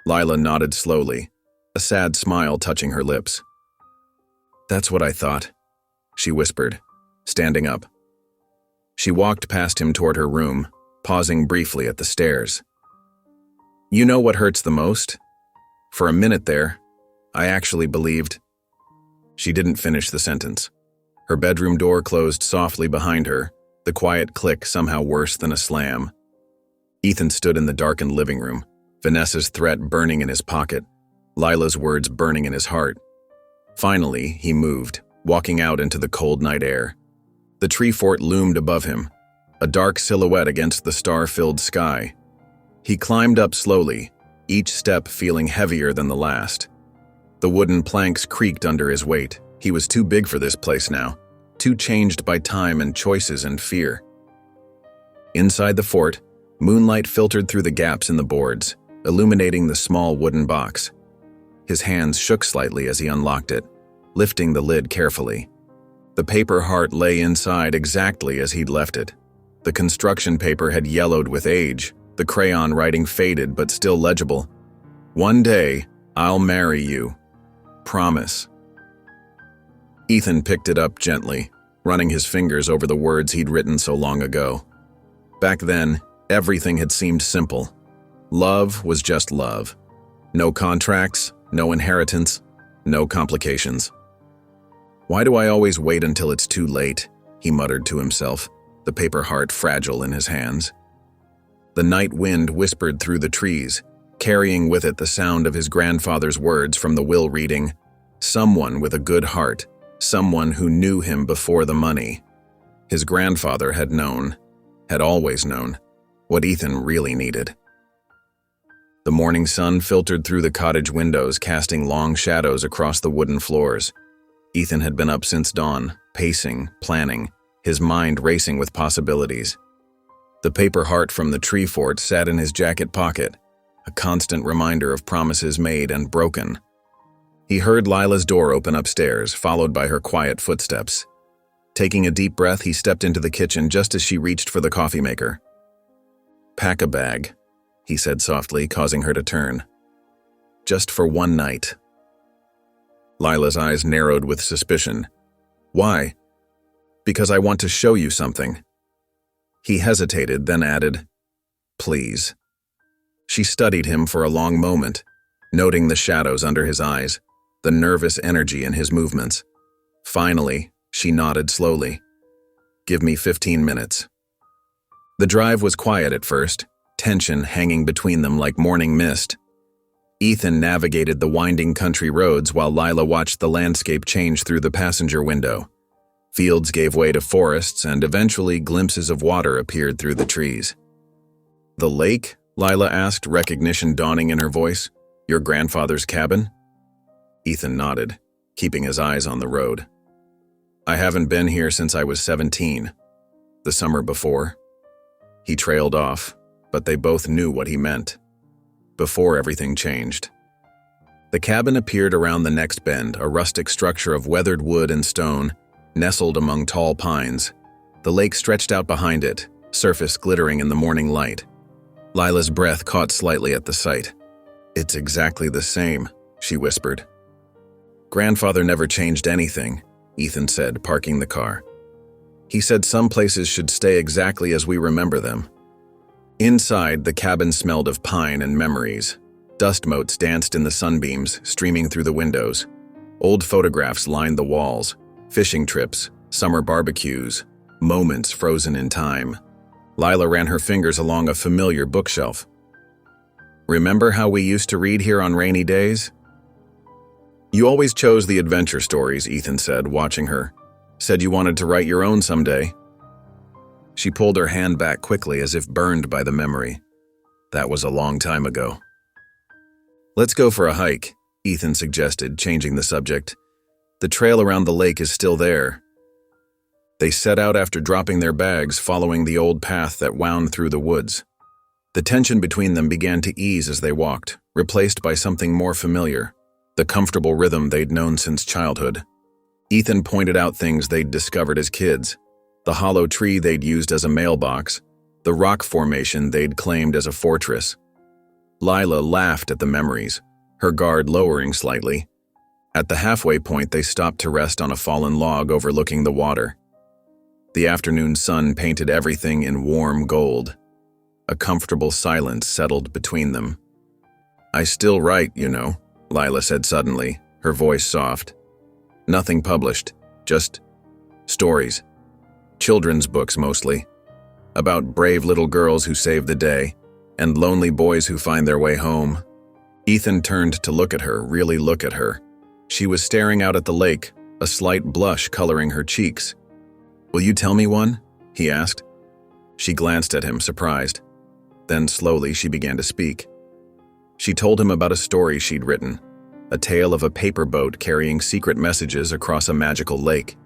Lila nodded slowly, a sad smile touching her lips. "That's what I thought," she whispered, standing up. She walked past him toward her room, pausing briefly at the stairs. "You know what hurts the most? For a minute there, I actually believed—" She didn't finish the sentence. Her bedroom door closed softly behind her, the quiet click somehow worse than a slam. Ethan stood in the darkened living room, Vanessa's threat burning in his pocket, Lila's words burning in his heart. Finally, he moved, walking out into the cold night air. The tree fort loomed above him, a dark silhouette against the star-filled sky. He climbed up slowly, each step feeling heavier than the last. The wooden planks creaked under his weight. He was too big for this place now, too changed by time and choices and fear. Inside the fort, moonlight filtered through the gaps in the boards, illuminating the small wooden box. His hands shook slightly as he unlocked it, lifting the lid carefully. The paper heart lay inside exactly as he'd left it. The construction paper had yellowed with age, the crayon writing faded but still legible. "One day, I'll marry you. Promise." Ethan picked it up gently, running his fingers over the words he'd written so long ago. Back then, Everything had seemed simple. Love was just love. No contracts, no inheritance, no complications. "Why do I always wait until it's too late?" he muttered to himself, the paper heart fragile in his hands. The night wind whispered through the trees, carrying with it the sound of his grandfather's words from the will reading, "Someone with a good heart, someone who knew him before the money." His grandfather had known, had always known, what Ethan really needed. The morning sun filtered through the cottage windows, casting long shadows across the wooden floors. Ethan had been up since dawn, pacing, planning, his mind racing with possibilities. The paper heart from the tree fort sat in his jacket pocket, a constant reminder of promises made and broken. He heard Lila's door open upstairs, followed by her quiet footsteps. Taking a deep breath, he stepped into the kitchen just as she reached for the coffee maker. "Pack a bag," he said softly, causing her to turn. "Just for one night." Lila's eyes narrowed with suspicion. "Why?" "Because I want to show you something." He hesitated, then added, "Please." She studied him for a long moment, noting the shadows under his eyes, the nervous energy in his movements. Finally, she nodded slowly. "Give me 15 minutes." The drive was quiet at first, tension hanging between them like morning mist. Ethan navigated the winding country roads while Lila watched the landscape change through the passenger window. Fields gave way to forests, and eventually glimpses of water appeared through the trees. "The lake?" Lila asked, recognition dawning in her voice. "Your grandfather's cabin?" Ethan nodded, keeping his eyes on the road. "I haven't been here since I was 17. The summer before." He trailed off, but they both knew what he meant. Before everything changed. The cabin appeared around the next bend, a rustic structure of weathered wood and stone, nestled among tall pines. The lake stretched out behind it, surface glittering in the morning light. Lila's breath caught slightly at the sight. "It's exactly the same," she whispered. "Grandfather never changed anything," Ethan said, parking the car. "He said some places should stay exactly as we remember them." Inside, the cabin smelled of pine and memories. Dust motes danced in the sunbeams, streaming through the windows. Old photographs lined the walls. Fishing trips, summer barbecues, moments frozen in time. Lila ran her fingers along a familiar bookshelf. "Remember how we used to read here on rainy days?" "You always chose the adventure stories," Ethan said, watching her. "Said you wanted to write your own someday." She pulled her hand back quickly as if burned by the memory. That was a long time ago. "Let's go for a hike," Ethan suggested, changing the subject. "The trail around the lake is still there." They set out after dropping their bags, following the old path that wound through the woods. The tension between them began to ease as they walked, replaced by something more familiar, the comfortable rhythm they'd known since childhood. Ethan pointed out things they'd discovered as kids, the hollow tree they'd used as a mailbox, the rock formation they'd claimed as a fortress. Lila laughed at the memories, her guard lowering slightly. At the halfway point, they stopped to rest on a fallen log overlooking the water. The afternoon sun painted everything in warm gold. A comfortable silence settled between them. "I still write, you know," Lila said suddenly, her voice soft. "Nothing published, just stories. Children's books mostly. About brave little girls who save the day, and lonely boys who find their way home." Ethan turned to look at her, really look at her. She was staring out at the lake, a slight blush coloring her cheeks. "Will you tell me one?" he asked. She glanced at him, surprised. Then slowly she began to speak. She told him about a story she'd written, a tale of a paper boat carrying secret messages across a magical lake.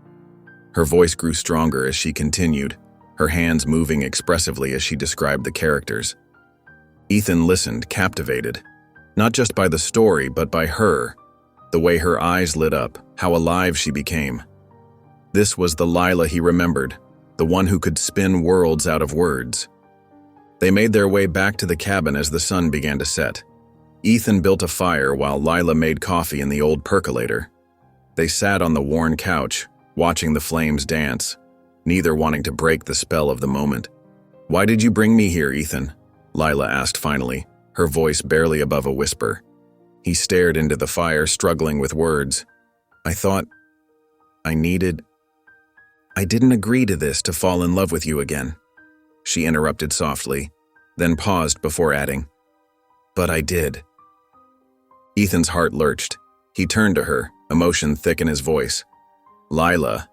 Her voice grew stronger as she continued, her hands moving expressively as she described the characters. Ethan listened, captivated, not just by the story, but by her, the way her eyes lit up, how alive she became. This was the Lila he remembered, the one who could spin worlds out of words. They made their way back to the cabin as the sun began to set. Ethan built a fire while Lila made coffee in the old percolator. They sat on the worn couch, watching the flames dance, neither wanting to break the spell of the moment. "Why did you bring me here, Ethan?" Lila asked finally, her voice barely above a whisper. He stared into the fire, struggling with words. "I thought I didn't agree to this to fall in love with you again," she interrupted softly, then paused before adding, "But I did." Ethan's heart lurched. He turned to her, emotion thick in his voice. "Lila,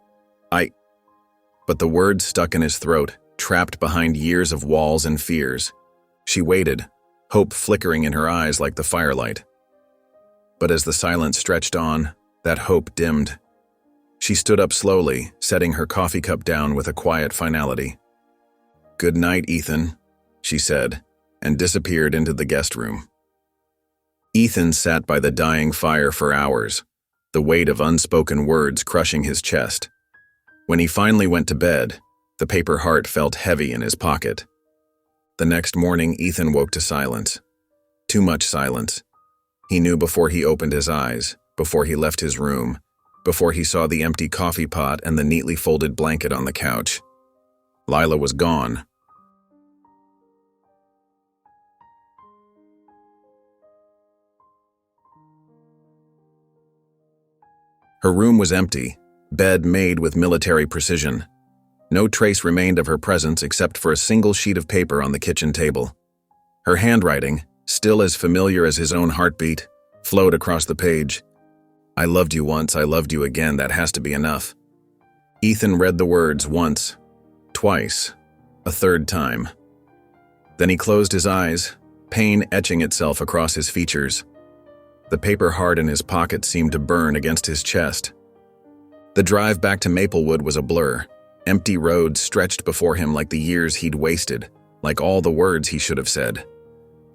But the words stuck in his throat, trapped behind years of walls and fears. She waited, hope flickering in her eyes like the firelight. But as the silence stretched on, that hope dimmed. She stood up slowly, setting her coffee cup down with a quiet finality. "Good night, Ethan," she said, and disappeared into the guest room. Ethan sat by the dying fire for hours, the weight of unspoken words crushing his chest. When he finally went to bed, the paper heart felt heavy in his pocket. The next morning, Ethan woke to silence. Too much silence. He knew before he opened his eyes, before he left his room, before he saw the empty coffee pot and the neatly folded blanket on the couch. Lila was gone. Her room was empty, bed made with military precision. No trace remained of her presence except for a single sheet of paper on the kitchen table. Her handwriting, still as familiar as his own heartbeat, flowed across the page. "I loved you once, I loved you again, that has to be enough." Ethan read the words once, twice, a third time. Then he closed his eyes, pain etching itself across his features. The paper heart in his pocket seemed to burn against his chest. The drive back to Maplewood was a blur. Empty roads stretched before him like the years he'd wasted, like all the words he should have said.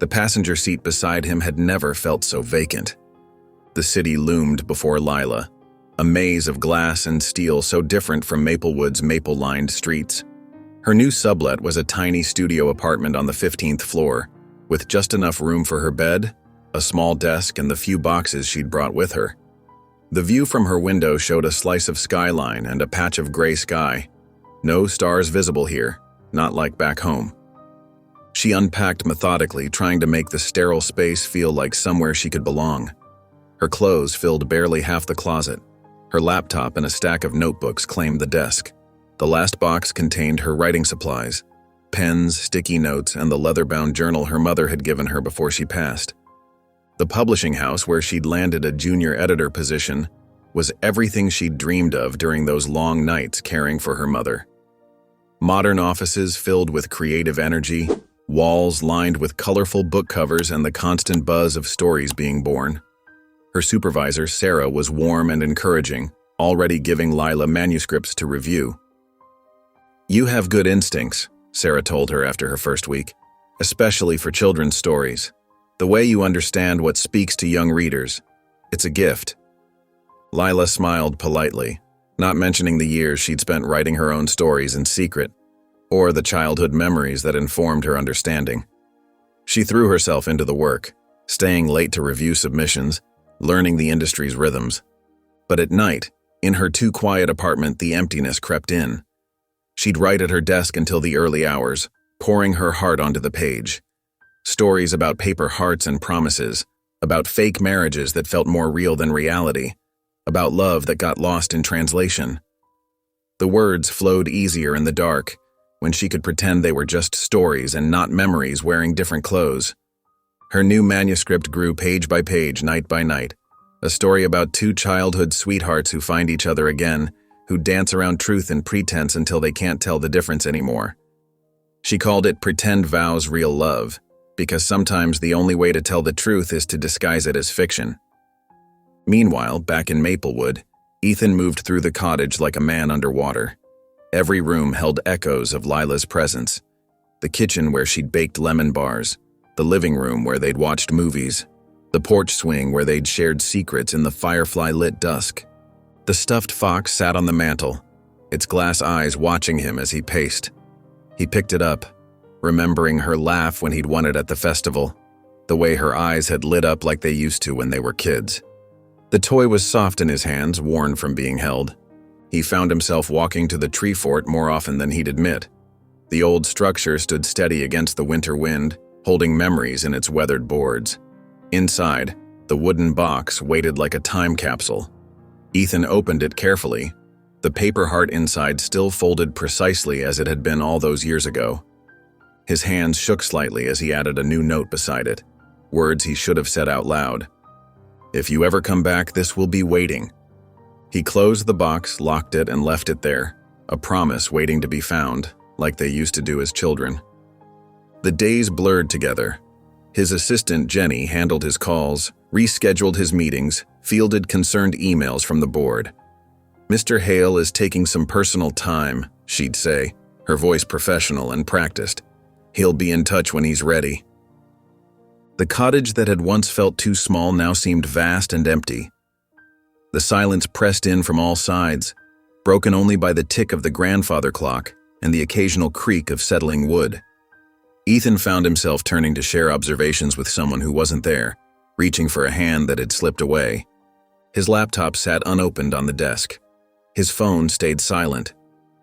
The passenger seat beside him had never felt so vacant. The city loomed before Lila, a maze of glass and steel so different from Maplewood's maple-lined streets. Her new sublet was a tiny studio apartment on the 15th floor, with just enough room for her bed, a small desk, and the few boxes she'd brought with her. The view from her window showed a slice of skyline and a patch of gray sky. No stars visible here, not like back home. She unpacked methodically, trying to make the sterile space feel like somewhere she could belong. Her clothes filled barely half the closet. Her laptop and a stack of notebooks claimed the desk. The last box contained her writing supplies, pens, sticky notes, and the leather-bound journal her mother had given her before she passed. The publishing house where she'd landed a junior editor position was everything she'd dreamed of during those long nights caring for her mother. Modern offices filled with creative energy, walls lined with colorful book covers, and the constant buzz of stories being born. Her supervisor, Sarah, was warm and encouraging, already giving Lila manuscripts to review. "You have good instincts," Sarah told her after her first week, "especially for children's stories. The way you understand what speaks to young readers, it's a gift." Lila smiled politely, not mentioning the years she'd spent writing her own stories in secret, or the childhood memories that informed her understanding. She threw herself into the work, staying late to review submissions, learning the industry's rhythms. But at night, in her too quiet apartment, the emptiness crept in. She'd write at her desk until the early hours, pouring her heart onto the page. Stories about paper hearts and promises, about fake marriages that felt more real than reality, about love that got lost in translation. The words flowed easier in the dark, when she could pretend they were just stories and not memories wearing different clothes. Her new manuscript grew page by page, night by night, a story about two childhood sweethearts who find each other again, who dance around truth and pretense until they can't tell the difference anymore. She called it Pretend Vows Real Love, because sometimes the only way to tell the truth is to disguise it as fiction. Meanwhile, back in Maplewood, Ethan moved through the cottage like a man underwater. Every room held echoes of Lila's presence. The kitchen where she'd baked lemon bars, the living room where they'd watched movies, the porch swing where they'd shared secrets in the firefly-lit dusk. The stuffed fox sat on the mantel, its glass eyes watching him as he paced. He picked it up, remembering her laugh when he'd won it at the festival, the way her eyes had lit up like they used to when they were kids. The toy was soft in his hands, worn from being held. He found himself walking to the tree fort more often than he'd admit. The old structure stood steady against the winter wind, holding memories in its weathered boards. Inside, the wooden box waited like a time capsule. Ethan opened it carefully, the paper heart inside still folded precisely as it had been all those years ago. His hands shook slightly as he added a new note beside it, words he should have said out loud. "If you ever come back, this will be waiting." He closed the box, locked it, and left it there, a promise waiting to be found, like they used to do as children. The days blurred together. His assistant, Jenny, handled his calls, rescheduled his meetings, fielded concerned emails from the board. "Mr. Hale is taking some personal time," she'd say, her voice professional and practiced. "He'll be in touch when he's ready." The cottage that had once felt too small now seemed vast and empty. The silence pressed in from all sides, broken only by the tick of the grandfather clock and the occasional creak of settling wood. Ethan found himself turning to share observations with someone who wasn't there, reaching for a hand that had slipped away. His laptop sat unopened on the desk. His phone stayed silent.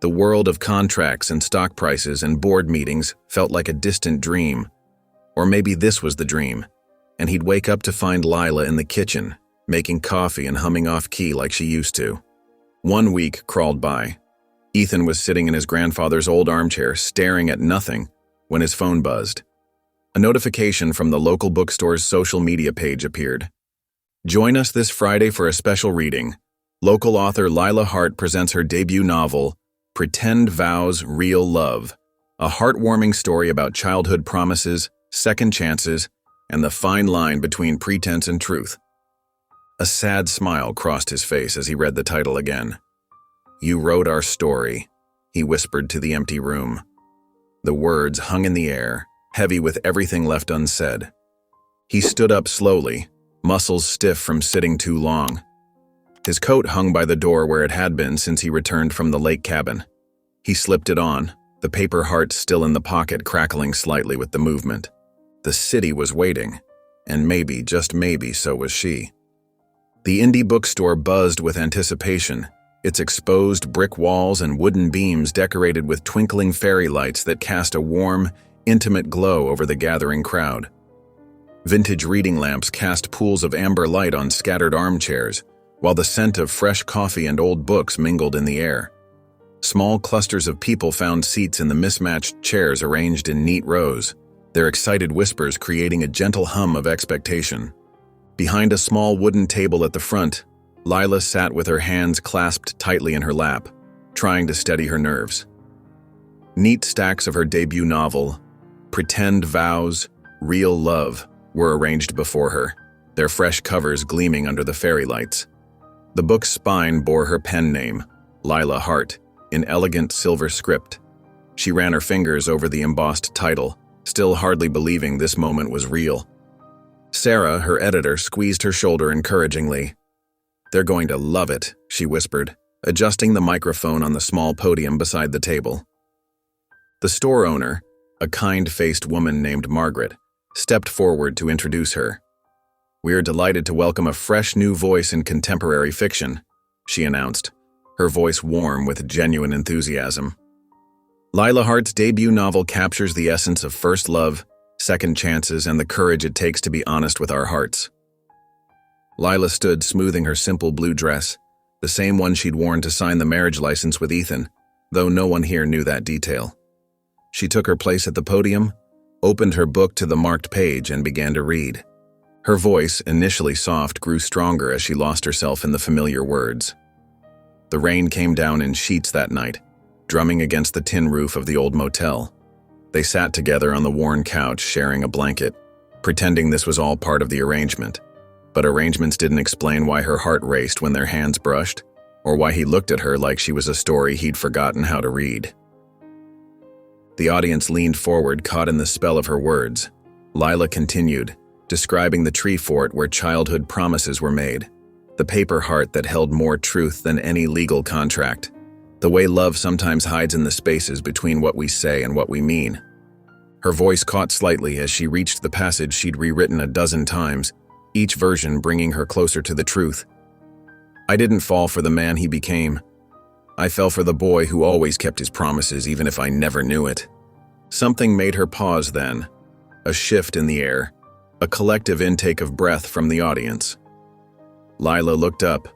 The world of contracts and stock prices and board meetings felt like a distant dream. Or maybe this was the dream, and he'd wake up to find Lila in the kitchen, making coffee and humming off key like she used to. 1 week crawled by. Ethan was sitting in his grandfather's old armchair, staring at nothing, when his phone buzzed. A notification from the local bookstore's social media page appeared. "Join us this Friday for a special reading. Local author Lila Hart presents her debut novel, Pretend Vows, Real Love, a heartwarming story about childhood promises, second chances, and the fine line between pretense and truth." A sad smile crossed his face as he read the title again. "You wrote our story," he whispered to the empty room. The words hung in the air, heavy with everything left unsaid. He stood up slowly, muscles stiff from sitting too long. His coat hung by the door where it had been since he returned from the lake cabin. He slipped it on, the paper heart still in the pocket crackling slightly with the movement. The city was waiting, and maybe, just maybe, so was she. The indie bookstore buzzed with anticipation, its exposed brick walls and wooden beams decorated with twinkling fairy lights that cast a warm, intimate glow over the gathering crowd. Vintage reading lamps cast pools of amber light on scattered armchairs, while the scent of fresh coffee and old books mingled in the air. Small clusters of people found seats in the mismatched chairs arranged in neat rows, their excited whispers creating a gentle hum of expectation. Behind a small wooden table at the front, Lila sat with her hands clasped tightly in her lap, trying to steady her nerves. Neat stacks of her debut novel, Pretend Vows, Real Love, were arranged before her, their fresh covers gleaming under the fairy lights. The book's spine bore her pen name, Lila Hart, in elegant silver script. She ran her fingers over the embossed title, still hardly believing this moment was real. Sarah, her editor, squeezed her shoulder encouragingly. "They're going to love it," she whispered, adjusting the microphone on the small podium beside the table. The store owner, a kind-faced woman named Margaret, stepped forward to introduce her. "We're delighted to welcome a fresh new voice in contemporary fiction," she announced, her voice warm with genuine enthusiasm. Lila Hart's debut novel captures the essence of first love, second chances, and the courage it takes to be honest with our hearts. Lila stood smoothing her simple blue dress, the same one she'd worn to sign the marriage license with Ethan, though no one here knew that detail. She took her place at the podium, opened her book to the marked page, and began to read. Her voice, initially soft, grew stronger as she lost herself in the familiar words. The rain came down in sheets that night, drumming against the tin roof of the old motel. They sat together on the worn couch, sharing a blanket, pretending this was all part of the arrangement. But arrangements didn't explain why her heart raced when their hands brushed, or why he looked at her like she was a story he'd forgotten how to read. The audience leaned forward, caught in the spell of her words. Lila continued, describing the tree fort where childhood promises were made, the paper heart that held more truth than any legal contract, the way love sometimes hides in the spaces between what we say and what we mean. Her voice caught slightly as she reached the passage she'd rewritten a dozen times, each version bringing her closer to the truth. "I didn't fall for the man he became. I fell for the boy who always kept his promises even if I never knew it." Something made her pause then, a shift in the air, a collective intake of breath from the audience. Lila looked up,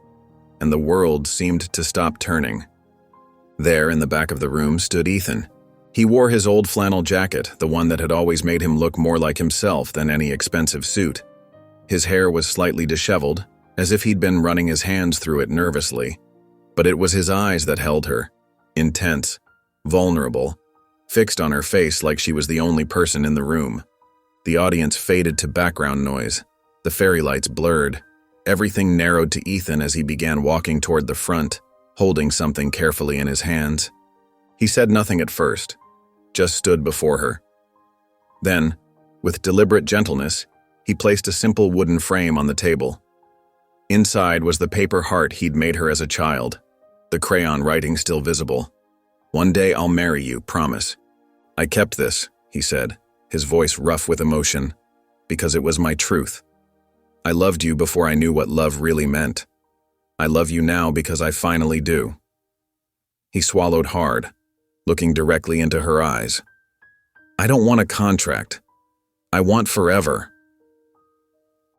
and the world seemed to stop turning. There, in the back of the room, stood Ethan. He wore his old flannel jacket, the one that had always made him look more like himself than any expensive suit. His hair was slightly disheveled, as if he'd been running his hands through it nervously. But it was his eyes that held her, intense, vulnerable, fixed on her face like she was the only person in the room. The audience faded to background noise. The fairy lights blurred. Everything narrowed to Ethan as he began walking toward the front, holding something carefully in his hands. He said nothing at first, just stood before her. Then, with deliberate gentleness, he placed a simple wooden frame on the table. Inside was the paper heart he'd made her as a child, the crayon writing still visible. "One day I'll marry you, promise." "I kept this," he said, his voice rough with emotion, "because it was my truth. I loved you before I knew what love really meant. I love you now because I finally do." He swallowed hard, looking directly into her eyes. "I don't want a contract. I want forever."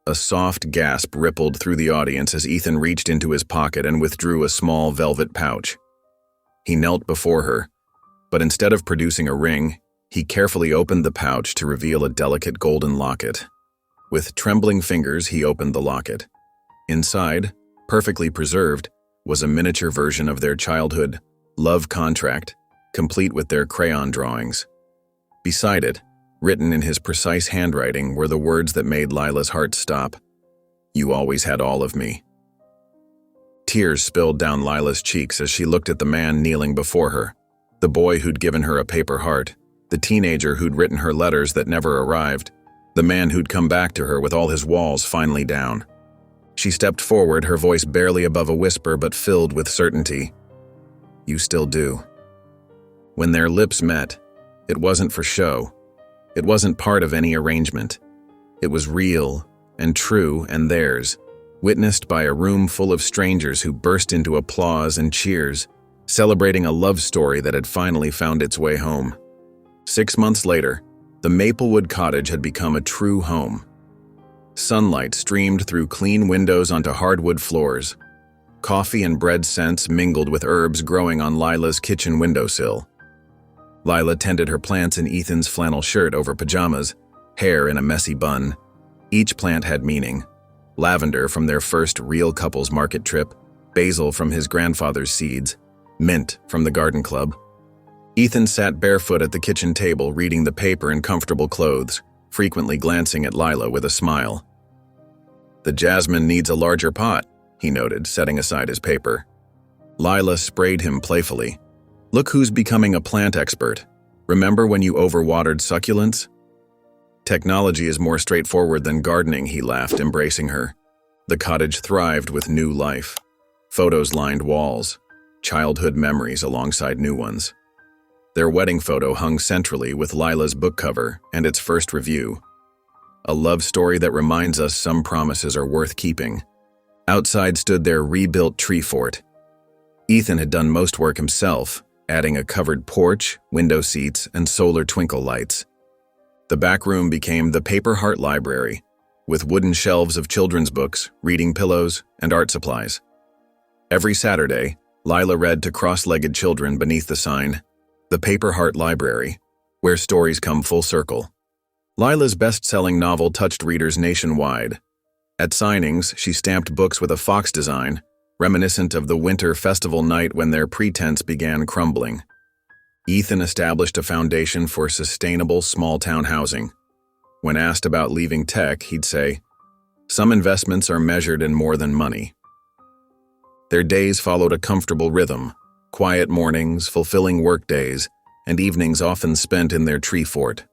A soft gasp rippled through the audience as Ethan reached into his pocket and withdrew a small velvet pouch. He knelt before her, but instead of producing a ring, he carefully opened the pouch to reveal a delicate golden locket. With trembling fingers, he opened the locket. Inside, perfectly preserved, was a miniature version of their childhood love contract, complete with their crayon drawings. Beside it, written in his precise handwriting, were the words that made Lila's heart stop. "You always had all of me." Tears spilled down Lila's cheeks as she looked at the man kneeling before her, the boy who'd given her a paper heart, the teenager who'd written her letters that never arrived, the man who'd come back to her with all his walls finally down. She stepped forward, her voice barely above a whisper but filled with certainty. "You still do." When their lips met, it wasn't for show. It wasn't part of any arrangement. It was real and true and theirs, witnessed by a room full of strangers who burst into applause and cheers, celebrating a love story that had finally found its way home. 6 months later, the Maplewood cottage had become a true home. Sunlight streamed through clean windows onto hardwood floors. Coffee and bread scents mingled with herbs growing on Lila's kitchen windowsill. Lila tended her plants in Ethan's flannel shirt over pajamas, hair in a messy bun. Each plant had meaning. Lavender from their first real couples market trip, basil from his grandfather's seeds, mint from the garden club. Ethan sat barefoot at the kitchen table reading the paper in comfortable clothes, frequently glancing at Lila with a smile. "The jasmine needs a larger pot," he noted, setting aside his paper. Lila sprayed him playfully. "Look who's becoming a plant expert. Remember when you overwatered succulents?" "Technology is more straightforward than gardening," he laughed, embracing her. The cottage thrived with new life. Photos lined walls, childhood memories alongside new ones. Their wedding photo hung centrally with Lila's book cover and its first review. A love story that reminds us some promises are worth keeping. Outside stood their rebuilt tree fort. Ethan had done most work himself, adding a covered porch, window seats, and solar twinkle lights. The back room became the Paper Heart Library, with wooden shelves of children's books, reading pillows, and art supplies. Every Saturday, Lila read to cross-legged children beneath the sign, "The Paper Heart Library, where stories come full circle." Lila's best-selling novel touched readers nationwide. At signings, she stamped books with a fox design, reminiscent of the winter festival night when their pretense began crumbling. Ethan established a foundation for sustainable small-town housing. When asked about leaving tech, he'd say, "Some investments are measured in more than money." Their days followed a comfortable rhythm, quiet mornings, fulfilling workdays, and evenings often spent in their tree fort.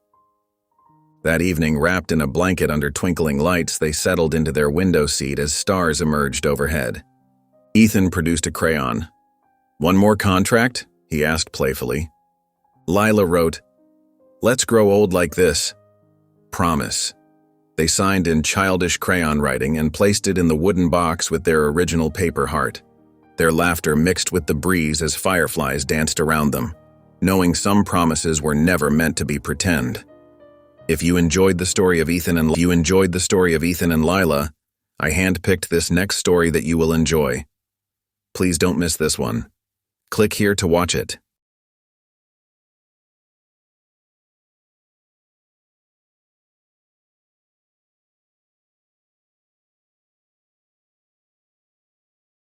That evening, wrapped in a blanket under twinkling lights, they settled into their window seat as stars emerged overhead. Ethan produced a crayon. "One more contract?" he asked playfully. Lila wrote, "Let's grow old like this. Promise." They signed in childish crayon writing and placed it in the wooden box with their original paper heart. Their laughter mixed with the breeze as fireflies danced around them. knowing some promises were never meant to be pretend. If you enjoyed the story of Ethan and Lila, I handpicked this next story that you will enjoy. Please don't miss this one. Click here to watch it.